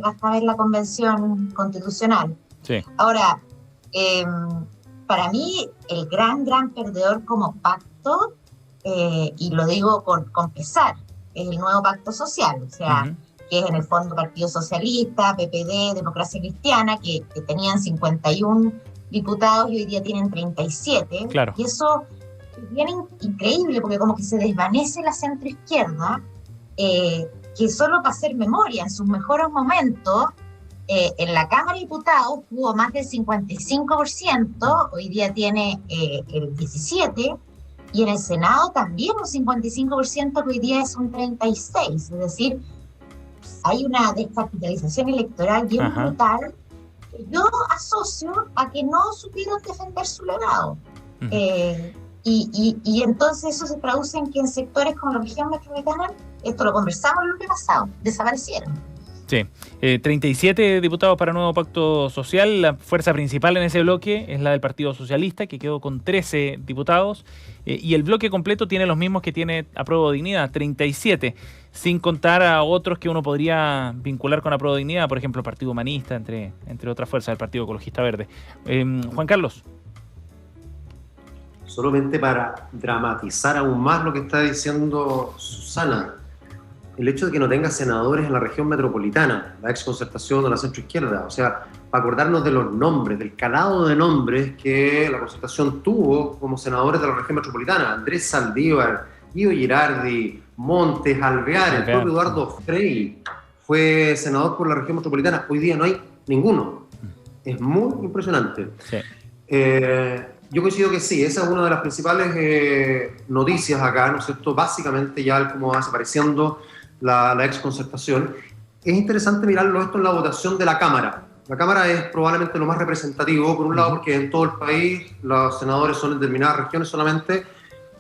basta ver la Convención Constitucional. Sí. Ahora, para mí, el gran perdedor como pacto, y lo digo con pesar, es el nuevo pacto social, o sea, que es en el fondo Partido Socialista, PPD, Democracia Cristiana, que tenían 51 diputados y hoy día tienen 37. Claro. Y eso es bien increíble, porque como que se desvanece la centroizquierda, que solo para hacer memoria, en sus mejores momentos, en la Cámara de Diputados tuvo más del 55%, hoy día tiene el 17%, y en el Senado también un 55%, que hoy día es un 36%. Es decir, hay una descapitalización electoral bien brutal, que yo asocio a que no supieron defender su legado. Y entonces eso se traduce en que en sectores como la región metropolitana, esto lo conversamos el lunes pasado, desaparecieron. Sí, 37 diputados para nuevo pacto social. La fuerza principal en ese bloque es la del Partido Socialista, que quedó con 13 diputados, y el bloque completo tiene los mismos que tiene Apruebo Dignidad, 37, sin contar a otros que uno podría vincular con Apruebo Dignidad, por ejemplo, el Partido Humanista, entre otras fuerzas, el Partido Ecologista Verde. Juan Carlos. Solamente para dramatizar aún más lo que está diciendo Susana, el hecho de que no tenga senadores en la región metropolitana, la exconcertación de la centroizquierda, o sea, para acordarnos de los nombres, del calado de nombres que la concertación tuvo como senadores de la región metropolitana: Andrés Saldívar, Guido Girardi, Montes, Alvear, el propio Eduardo Frei fue senador por la región metropolitana. Hoy día no hay ninguno. Es muy impresionante. Sí. Yo coincido que sí, esa es una de las principales noticias acá, ¿no es cierto? Básicamente ya como va desapareciendo la exconcertación. Es interesante mirarlo esto en la votación de la Cámara. La Cámara es probablemente lo más representativo, por un lado porque en todo el país los senadores son en determinadas regiones solamente,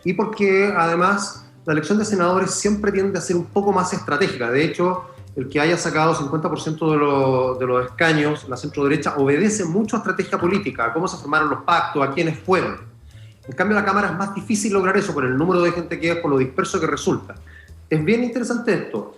y porque además la elección de senadores siempre tiende a ser un poco más estratégica. De hecho, el que haya sacado 50% de los escaños, la centro-derecha, obedece mucho a estrategia política, a cómo se formaron los pactos, a quiénes fueron. En cambio, en la Cámara es más difícil lograr eso por el número de gente que es, por lo disperso que resulta. Es bien interesante esto.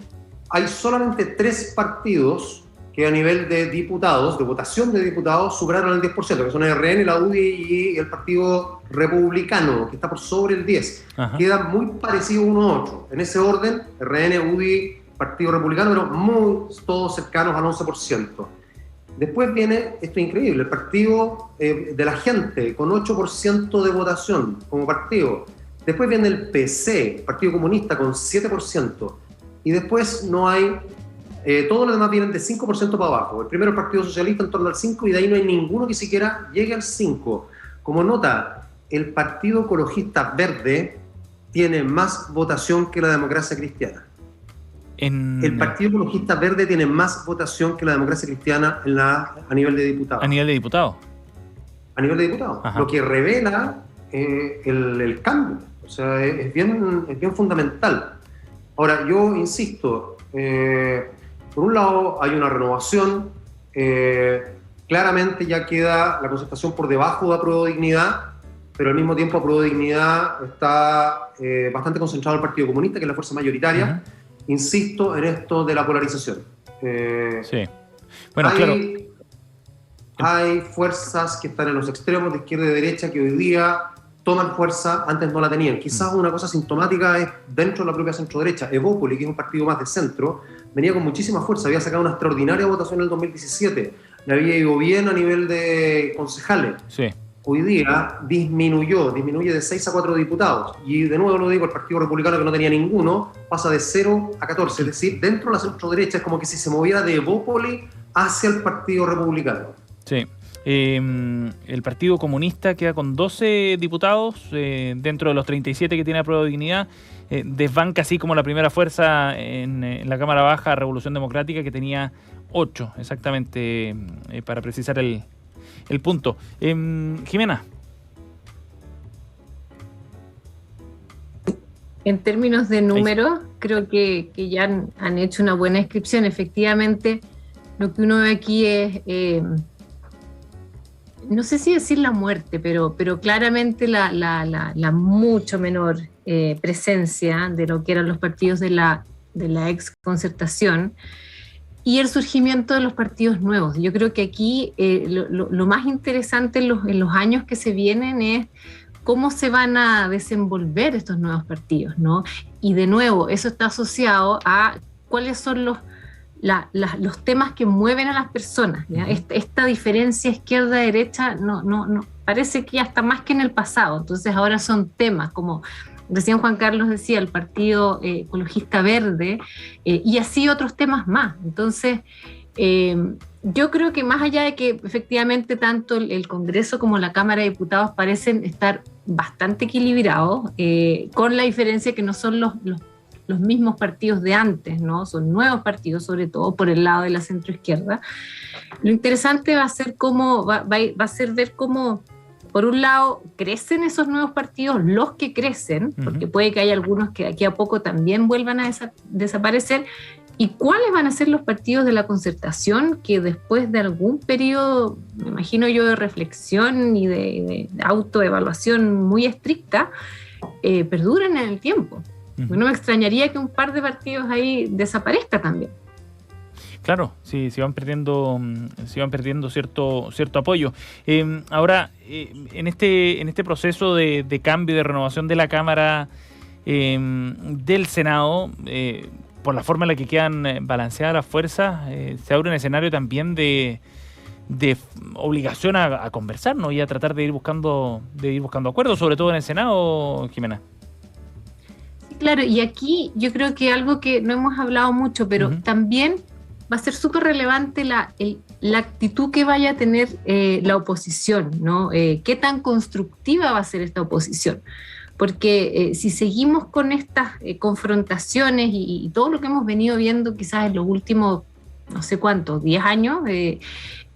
Hay solamente 3 partidos que a nivel de diputados, de votación de diputados, superaron el 10%, que son el RN, la UDI y el Partido Republicano, que está por sobre el 10%. Ajá. Queda muy parecido uno a otro. En ese orden, RN, UDI, Partido Republicano, pero todos cercanos al 11%. Después viene esto increíble, el Partido de la Gente, con 8% de votación como partido. Después viene el PC, Partido Comunista, con 7%. Y después no hay... todos los demás vienen de 5% para abajo. El primero, el Partido Socialista, en torno al 5%, y de ahí no hay ninguno que siquiera llegue al 5%. Como nota, el Partido Ecologista Verde tiene más votación que la Democracia Cristiana. El Partido Ecologista Verde tiene más votación que la Democracia Cristiana a nivel de diputados. ¿A nivel de diputados? A nivel de diputados. Ajá. Lo que revela el cambio. O sea, es bien fundamental. Ahora, yo insisto, por un lado hay una renovación, claramente ya queda la Concertación por debajo de Apruebo Dignidad, pero al mismo tiempo Apruebo Dignidad está bastante concentrado en el Partido Comunista, que es la fuerza mayoritaria. Uh-huh. Insisto en esto de la polarización. Sí. Bueno, hay fuerzas que están en los extremos de izquierda y de derecha que hoy día toman fuerza, antes no la tenían. Quizás una cosa sintomática es dentro de la propia centro-derecha. Evópoli, que es un partido más de centro, venía con muchísima fuerza, había sacado una extraordinaria votación en el 2017, le había ido bien a nivel de concejales. Sí. Hoy día disminuye de 6 a 4 diputados. Y de nuevo lo digo, el Partido Republicano, que no tenía ninguno, pasa de 0 a 14. Es decir, dentro de la centro-derecha es como que si se moviera de Evópoli hacia el Partido Republicano. Sí. El Partido Comunista queda con 12 diputados dentro de los 37 que tiene Apruebo Dignidad. Desbanca así como la primera fuerza en la Cámara Baja, Revolución Democrática, que tenía 8 exactamente, para precisar el punto. Jimena. En términos de números, creo que ya han hecho una buena descripción. Efectivamente, lo que uno ve aquí es, no sé si decir la muerte, pero claramente la mucho menor presencia de lo que eran los partidos de la ex concertación y el surgimiento de los partidos nuevos. Yo creo que aquí lo más interesante en los años que se vienen es cómo se van a desenvolver estos nuevos partidos, ¿no? Y de nuevo, eso está asociado a cuáles son los temas que mueven a las personas, ¿ya? Esta diferencia izquierda-derecha no parece que ya está más que en el pasado. Entonces ahora son temas como recién Juan Carlos decía, el Partido Ecologista Verde, y así otros temas más. Entonces yo creo que más allá de que efectivamente tanto el Congreso como la Cámara de Diputados parecen estar bastante equilibrados, con la diferencia que no son los mismos partidos de antes, ¿no? Son nuevos partidos, sobre todo por el lado de la centroizquierda. Lo interesante va a ser ver cómo, por un lado, crecen esos nuevos partidos, los que crecen, porque puede que haya algunos que de aquí a poco también vuelvan a desaparecer, y cuáles van a ser los partidos de la concertación que después de algún periodo, me imagino yo, de reflexión y de autoevaluación muy estricta, perduren en el tiempo. No me extrañaría que un par de partidos ahí desaparezca también. Claro, sí, se van perdiendo cierto apoyo. Ahora, en este proceso de cambio, de renovación de la Cámara, del Senado, por la forma en la que quedan balanceadas las fuerzas, se abre un escenario también de obligación a conversar, ¿no? Y a tratar de ir buscando acuerdos, sobre todo en el Senado, Jimena. Claro, y aquí yo creo que algo que no hemos hablado mucho, pero también va a ser súper relevante la actitud que vaya a tener la oposición, ¿no? ¿Qué tan constructiva va a ser esta oposición? Porque si seguimos con estas confrontaciones y todo lo que hemos venido viendo quizás en los últimos, no sé cuántos, 10 años,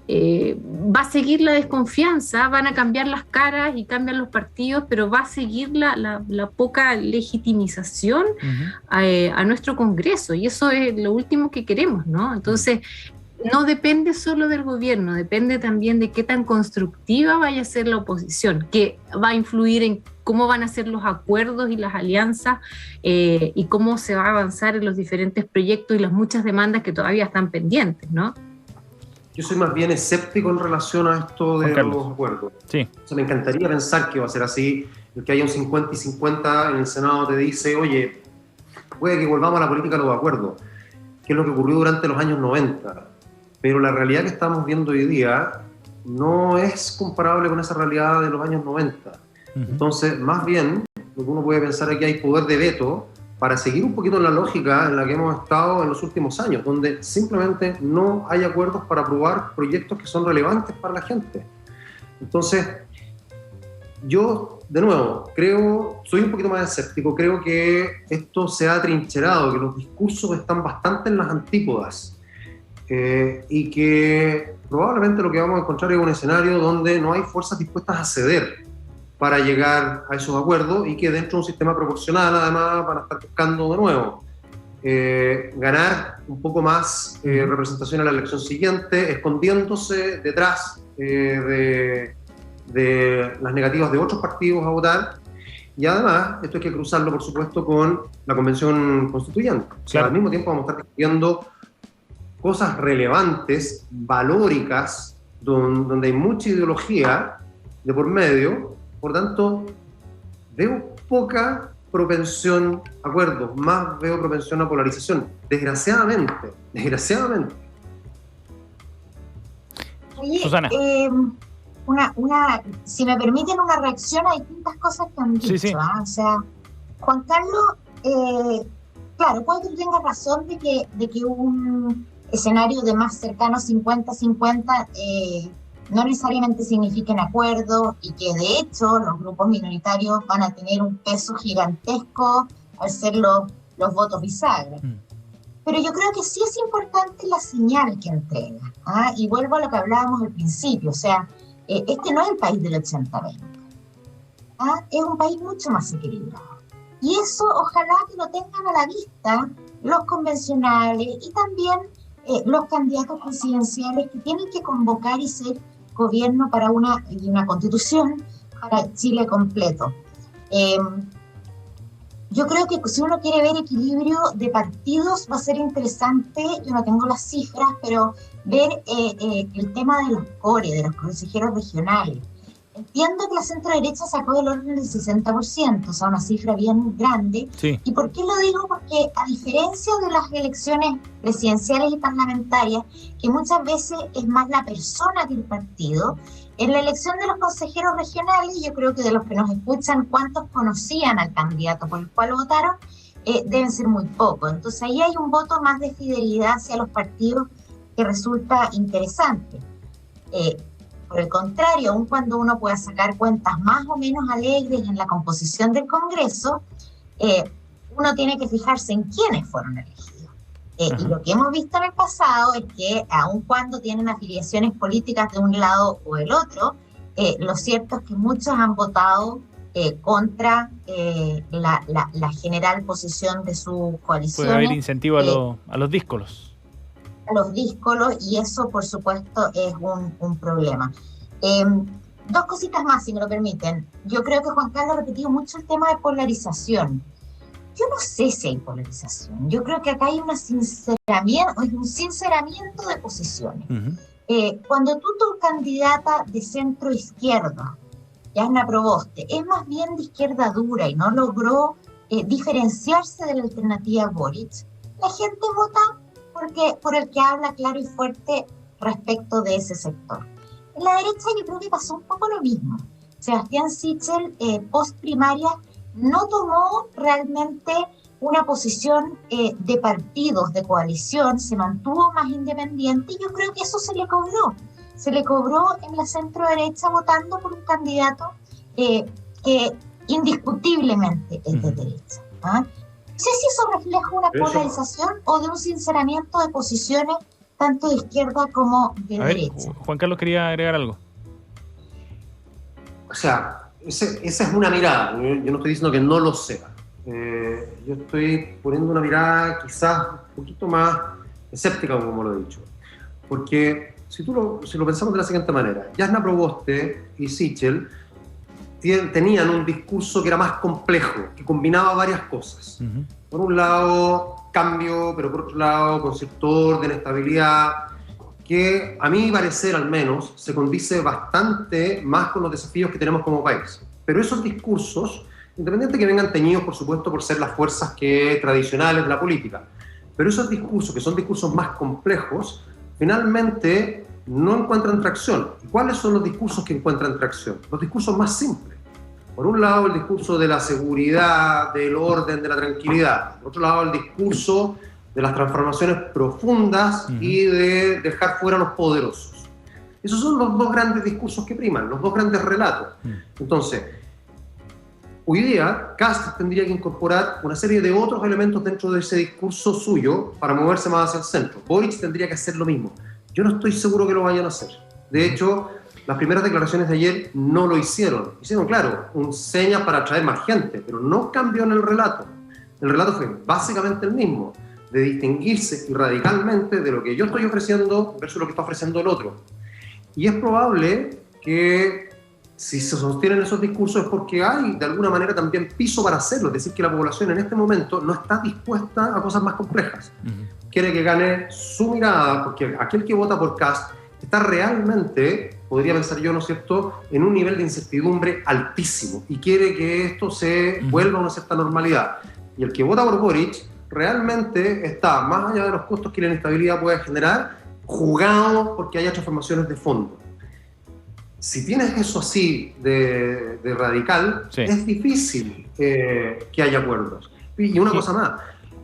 va a seguir la desconfianza, van a cambiar las caras y cambian los partidos, pero va a seguir la poca legitimización a nuestro Congreso, y eso es lo último que queremos, ¿no? Entonces, no depende solo del gobierno, depende también de qué tan constructiva vaya a ser la oposición, que va a influir en cómo van a ser los acuerdos y las alianzas, y cómo se va a avanzar en los diferentes proyectos y las muchas demandas que todavía están pendientes, ¿no? Yo soy más bien escéptico en relación a esto de los acuerdos. Sí. O sea, me encantaría pensar que va a ser así, el que haya un 50 y 50 en el Senado te dice, oye, puede que volvamos a la política de los acuerdos, que es lo que ocurrió durante los años 90. Pero la realidad que estamos viendo hoy día no es comparable con esa realidad de los años 90. Entonces, más bien, lo que uno puede pensar es que hay poder de veto para seguir un poquito en la lógica en la que hemos estado en los últimos años, donde simplemente no hay acuerdos para aprobar proyectos que son relevantes para la gente. Entonces, yo, de nuevo, soy un poquito más escéptico, creo que esto se ha atrincherado, que los discursos están bastante en las antípodas, y que probablemente lo que vamos a encontrar es un escenario donde no hay fuerzas dispuestas a ceder para llegar a esos acuerdos, y que dentro de un sistema proporcional además van a estar buscando de nuevo ganar un poco más representación en la elección siguiente, escondiéndose detrás de las negativas de otros partidos a votar. Y además esto hay que cruzarlo, por supuesto, con la convención constituyente. O sea, al mismo tiempo vamos a estar discutiendo cosas relevantes, valóricas, donde hay mucha ideología de por medio. Por tanto, veo poca propensión a acuerdos, más veo propensión a polarización, desgraciadamente. Oye, Susana. Si me permiten una reacción a distintas cosas que han dicho. Sí. O sea, Juan Carlos, claro, puede que tenga razón de que un escenario de más cercano 50-50 no necesariamente signifiquen acuerdos, y que de hecho los grupos minoritarios van a tener un peso gigantesco al ser los votos bisagra. Pero yo creo que sí es importante la señal que entrega, y vuelvo a lo que hablábamos al principio, o sea, este no es el país del 80-20, es un país mucho más equilibrado, y eso ojalá que lo tengan a la vista los convencionales y también los candidatos presidenciales que tienen que convocar y ser gobierno para una constitución para Chile completo. Yo creo que si uno quiere ver equilibrio de partidos va a ser interesante, yo no tengo las cifras, pero ver el tema de los core, de los consejeros regionales. Entiendo que la centro-derecha sacó del orden del 60%, o sea, una cifra bien grande. Sí. ¿Y por qué lo digo? Porque a diferencia de las elecciones presidenciales y parlamentarias, que muchas veces es más la persona que el partido, en la elección de los consejeros regionales, yo creo que de los que nos escuchan, ¿cuántos conocían al candidato por el cual votaron? Deben ser muy pocos. Entonces ahí hay un voto más de fidelidad hacia los partidos que resulta interesante. Por el contrario, aun cuando uno pueda sacar cuentas más o menos alegres en la composición del Congreso, uno tiene que fijarse en quiénes fueron elegidos. Y lo que hemos visto en el pasado es que, aun cuando tienen afiliaciones políticas de un lado o el otro, lo cierto es que muchos han votado contra la general posición de su coalición. Puede haber incentivo a los díscolos. A los díscolos, y eso, por supuesto, es un problema. Dos cositas más, si me lo permiten. Yo creo que Juan Carlos ha repetido mucho el tema de polarización. Yo no sé si hay polarización. Yo creo que acá hay un sinceramiento de posiciones. Cuando tu candidata de centro izquierda, Yasna Proboste, es más bien de izquierda dura y no logró diferenciarse de la alternativa Boric, la gente vota por el que habla claro y fuerte respecto de ese sector. En la derecha yo creo que pasó un poco lo mismo. Sebastián Sichel, post primaria, no tomó realmente una posición de partidos, de coalición, se mantuvo más independiente, y yo creo que eso se le cobró en la centro derecha votando por un candidato que indiscutiblemente es de derecha. No sé si eso refleja una polarización o de un sinceramiento de posiciones tanto de izquierda como de derecha. Juan Carlos quería agregar algo. O sea, esa es una mirada. Yo no estoy diciendo que no lo sea. Yo estoy poniendo una mirada quizás un poquito más escéptica, como lo he dicho. Porque si lo pensamos de la siguiente manera, Jasna Proboste y Sichel tenían un discurso que era más complejo, que combinaba varias cosas. Uh-huh. Por un lado, cambio, pero por otro lado, concepto de orden, estabilidad, que a mi parecer al menos se condice bastante más con los desafíos que tenemos como país. Pero esos discursos, independiente que vengan teñidos, por supuesto, por ser las fuerzas tradicionales de la política, pero esos discursos, que son discursos más complejos, finalmente no encuentran tracción. ¿Y cuáles son los discursos que encuentran tracción? Los discursos más simples. Por un lado, el discurso de la seguridad, del orden, de la tranquilidad. Por otro lado, el discurso de las transformaciones profundas y de dejar fuera a los poderosos. Esos son los dos grandes discursos que priman, los dos grandes relatos. Entonces, hoy día, Kast tendría que incorporar una serie de otros elementos dentro de ese discurso suyo para moverse más hacia el centro. Boric tendría que hacer lo mismo. Yo no estoy seguro que lo vayan a hacer. De hecho, las primeras declaraciones de ayer no lo hicieron. Hicieron, claro, un señas para atraer más gente, pero no cambió en el relato. El relato fue básicamente el mismo, de distinguirse radicalmente de lo que yo estoy ofreciendo versus lo que está ofreciendo el otro. Y es probable que si se sostienen esos discursos es porque hay de alguna manera también piso para hacerlo, es decir, que la población en este momento no está dispuesta a cosas más complejas. Quiere que gane su mirada, porque aquel que vota por Kast está realmente, podría pensar yo, ¿no es cierto?, en un nivel de incertidumbre altísimo y quiere que esto se vuelva a una cierta normalidad. Y el que vota por Boric realmente está, más allá de los costos que la inestabilidad puede generar, jugado porque haya transformaciones de fondo. Si tienes eso así de radical, es difícil que haya acuerdos. Y una cosa más,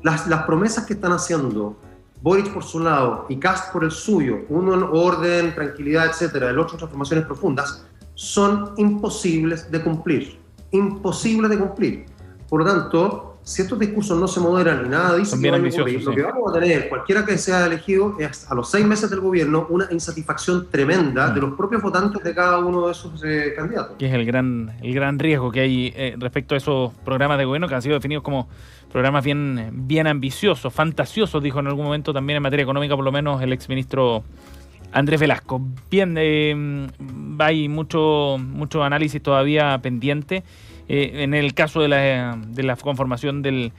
las promesas que están haciendo Boric por su lado y Kast por el suyo, uno en orden, tranquilidad, etcétera, el otro transformaciones profundas, son imposibles de cumplir. Imposibles de cumplir. Por lo tanto, si estos discursos no se moderan y nada dicen que van a ocurrir, lo que vamos a tener, cualquiera que sea elegido, es a los 6 meses del gobierno una insatisfacción tremenda de los propios votantes de cada uno de esos candidatos. Que es el gran riesgo que hay respecto a esos programas de gobierno que han sido definidos como programas bien ambiciosos, fantasiosos, dijo en algún momento también en materia económica, por lo menos el exministro Andrés Velasco. Bien, hay mucho análisis todavía pendiente. En el caso de la conformación del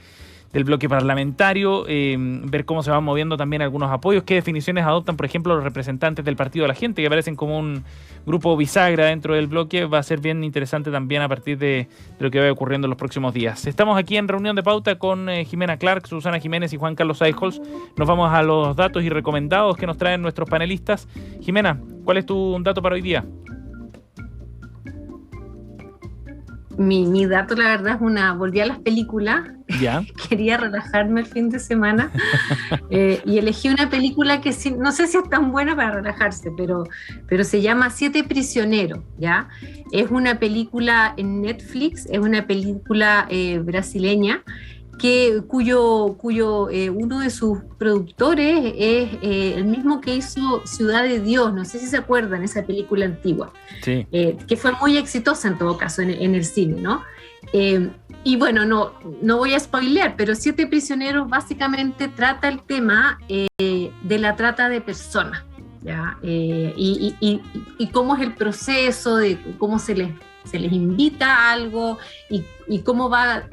bloque parlamentario, ver cómo se van moviendo también algunos apoyos, qué definiciones adoptan, por ejemplo, los representantes del Partido de la Gente, que aparecen como un grupo bisagra dentro del bloque. Va a ser bien interesante también a partir de lo que vaya ocurriendo en los próximos días. Estamos aquí en Reunión de Pauta con Jimena Clark, Susana Jiménez y Juan Carlos Eichholz. Nos vamos a los datos y recomendados que nos traen nuestros panelistas. Jimena, ¿cuál es tu dato para hoy día? Mi dato, la verdad, es volví a las películas. ¿Ya? Quería relajarme el fin de semana y elegí una película que no sé si es tan buena para relajarse, pero se llama Siete Prisioneros, ¿ya? Es una película en Netflix, es una película brasileña cuyo uno de sus productores es el mismo que hizo Ciudad de Dios, no sé si se acuerdan, esa película antigua, sí. Que fue muy exitosa en todo caso en el cine, ¿no? Y bueno, no voy a spoilear, pero Siete Prisioneros básicamente trata el tema de la trata de personas, ¿ya? Y cómo es el proceso, de cómo se les invita a algo y cómo va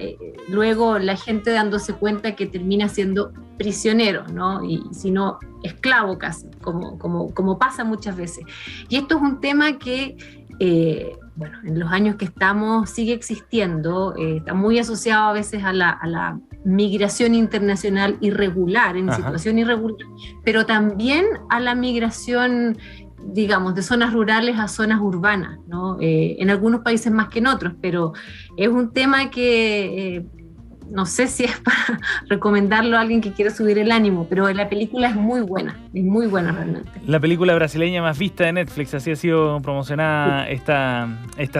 luego la gente dándose cuenta que termina siendo prisionero, ¿no? Y si no, esclavo casi, como pasa muchas veces. Y esto es un tema que, bueno, en los años que estamos sigue existiendo, está muy asociado a veces a la migración internacional irregular, en situación irregular, pero también a la migración, digamos, de zonas rurales a zonas urbanas, ¿no? En algunos países más que en otros, pero es un tema que no sé si es para recomendarlo a alguien que quiera subir el ánimo, pero la película es muy buena realmente. La película brasileña más vista de Netflix, así ha sido promocionada esta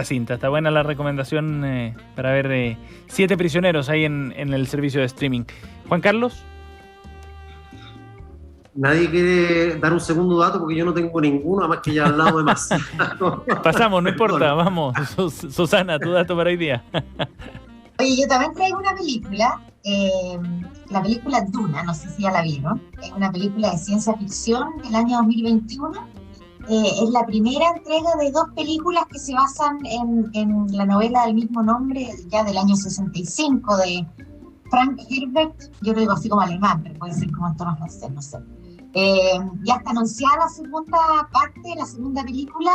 cinta. Está buena la recomendación para ver Siete Prisioneros ahí en el servicio de streaming. Juan Carlos. nadie quiere dar un segundo dato porque yo no tengo ninguno, además que ya he hablado demasiado. Pasamos, no importa, vamos. Susana, tu dato para hoy día. Oye, yo también traigo una película, la película Duna, no sé si ya la vieron, es una película de ciencia ficción del año 2021, es la primera entrega de 2 películas que se basan en la novela del mismo nombre, ya del año 65, de Frank Herbert, yo lo digo así como alemán, pero puede ser como en tono francés, no sé. Ya está anunciada la segunda parte, la segunda película,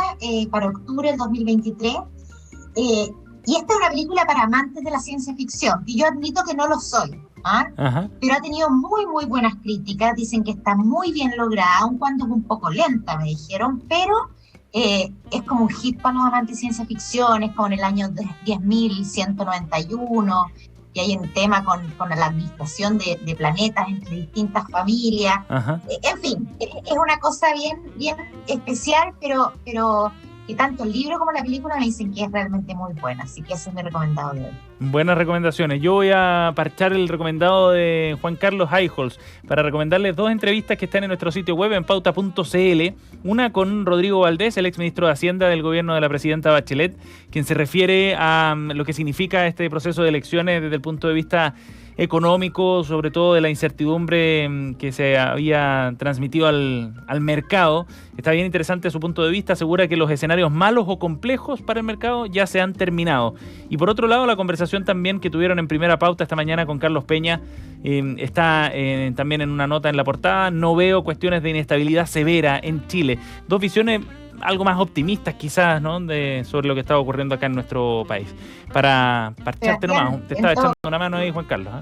para octubre del 2023, y esta es una película para amantes de la ciencia ficción, y yo admito que no lo soy, pero ha tenido muy, muy buenas críticas, dicen que está muy bien lograda, aun cuando es un poco lenta, me dijeron, pero es como un hit para los amantes de ciencia ficción, es como en el año 10.191, y hay un tema con la administración de planetas entre distintas familias, en fin, es una cosa bien, bien especial, pero que tanto el libro como la película me dicen que es realmente muy buena, así que ese es mi recomendado de hoy. Buenas recomendaciones. Yo voy a parchar el recomendado de Juan Carlos Eijols para recomendarles 2 entrevistas que están en nuestro sitio web en pauta.cl. Una con Rodrigo Valdés, el exministro de Hacienda del gobierno de la presidenta Bachelet, quien se refiere a lo que significa este proceso de elecciones desde el punto de vista económico, sobre todo de la incertidumbre que se había transmitido al mercado. Está bien interesante su punto de vista, asegura que los escenarios malos o complejos para el mercado ya se han terminado. Y por otro lado, la conversación también que tuvieron en Primera Pauta esta mañana con Carlos Peña está también en una nota en la portada. No veo cuestiones de inestabilidad severa en Chile. 2 visiones algo más optimistas quizás, ¿no? Sobre lo que está ocurriendo acá en nuestro país. Para parcharte nomás, te estaba echando una mano ahí, Juan Carlos.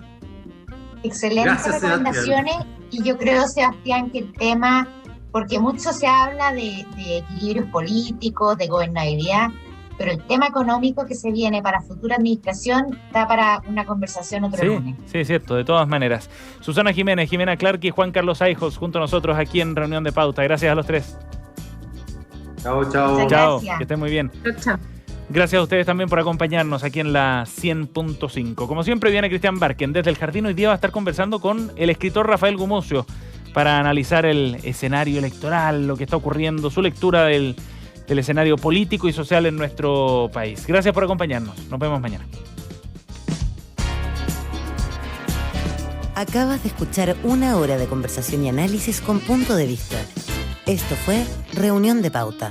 Excelentes recomendaciones, y yo creo, Sebastián, que el tema, porque mucho se habla de equilibrios políticos, de gobernabilidad, pero el tema económico que se viene para futura administración está para una conversación otro lunes. Sí, es cierto, de todas maneras. Susana Jiménez, Jimena Clark y Juan Carlos Eijols junto a nosotros aquí en Reunión de Pauta. Gracias a los 3. Chao. Que estén muy bien. Chao. Gracias a ustedes también por acompañarnos aquí en la 100.5. Como siempre, viene Cristian Barken desde el Jardín. Hoy día va a estar conversando con el escritor Rafael Gumucio para analizar el escenario electoral, lo que está ocurriendo, su lectura del escenario político y social en nuestro país. Gracias por acompañarnos. Nos vemos mañana. Acabas de escuchar 1 hora de conversación y análisis con punto de vista. Esto fue Reunión de Pauta.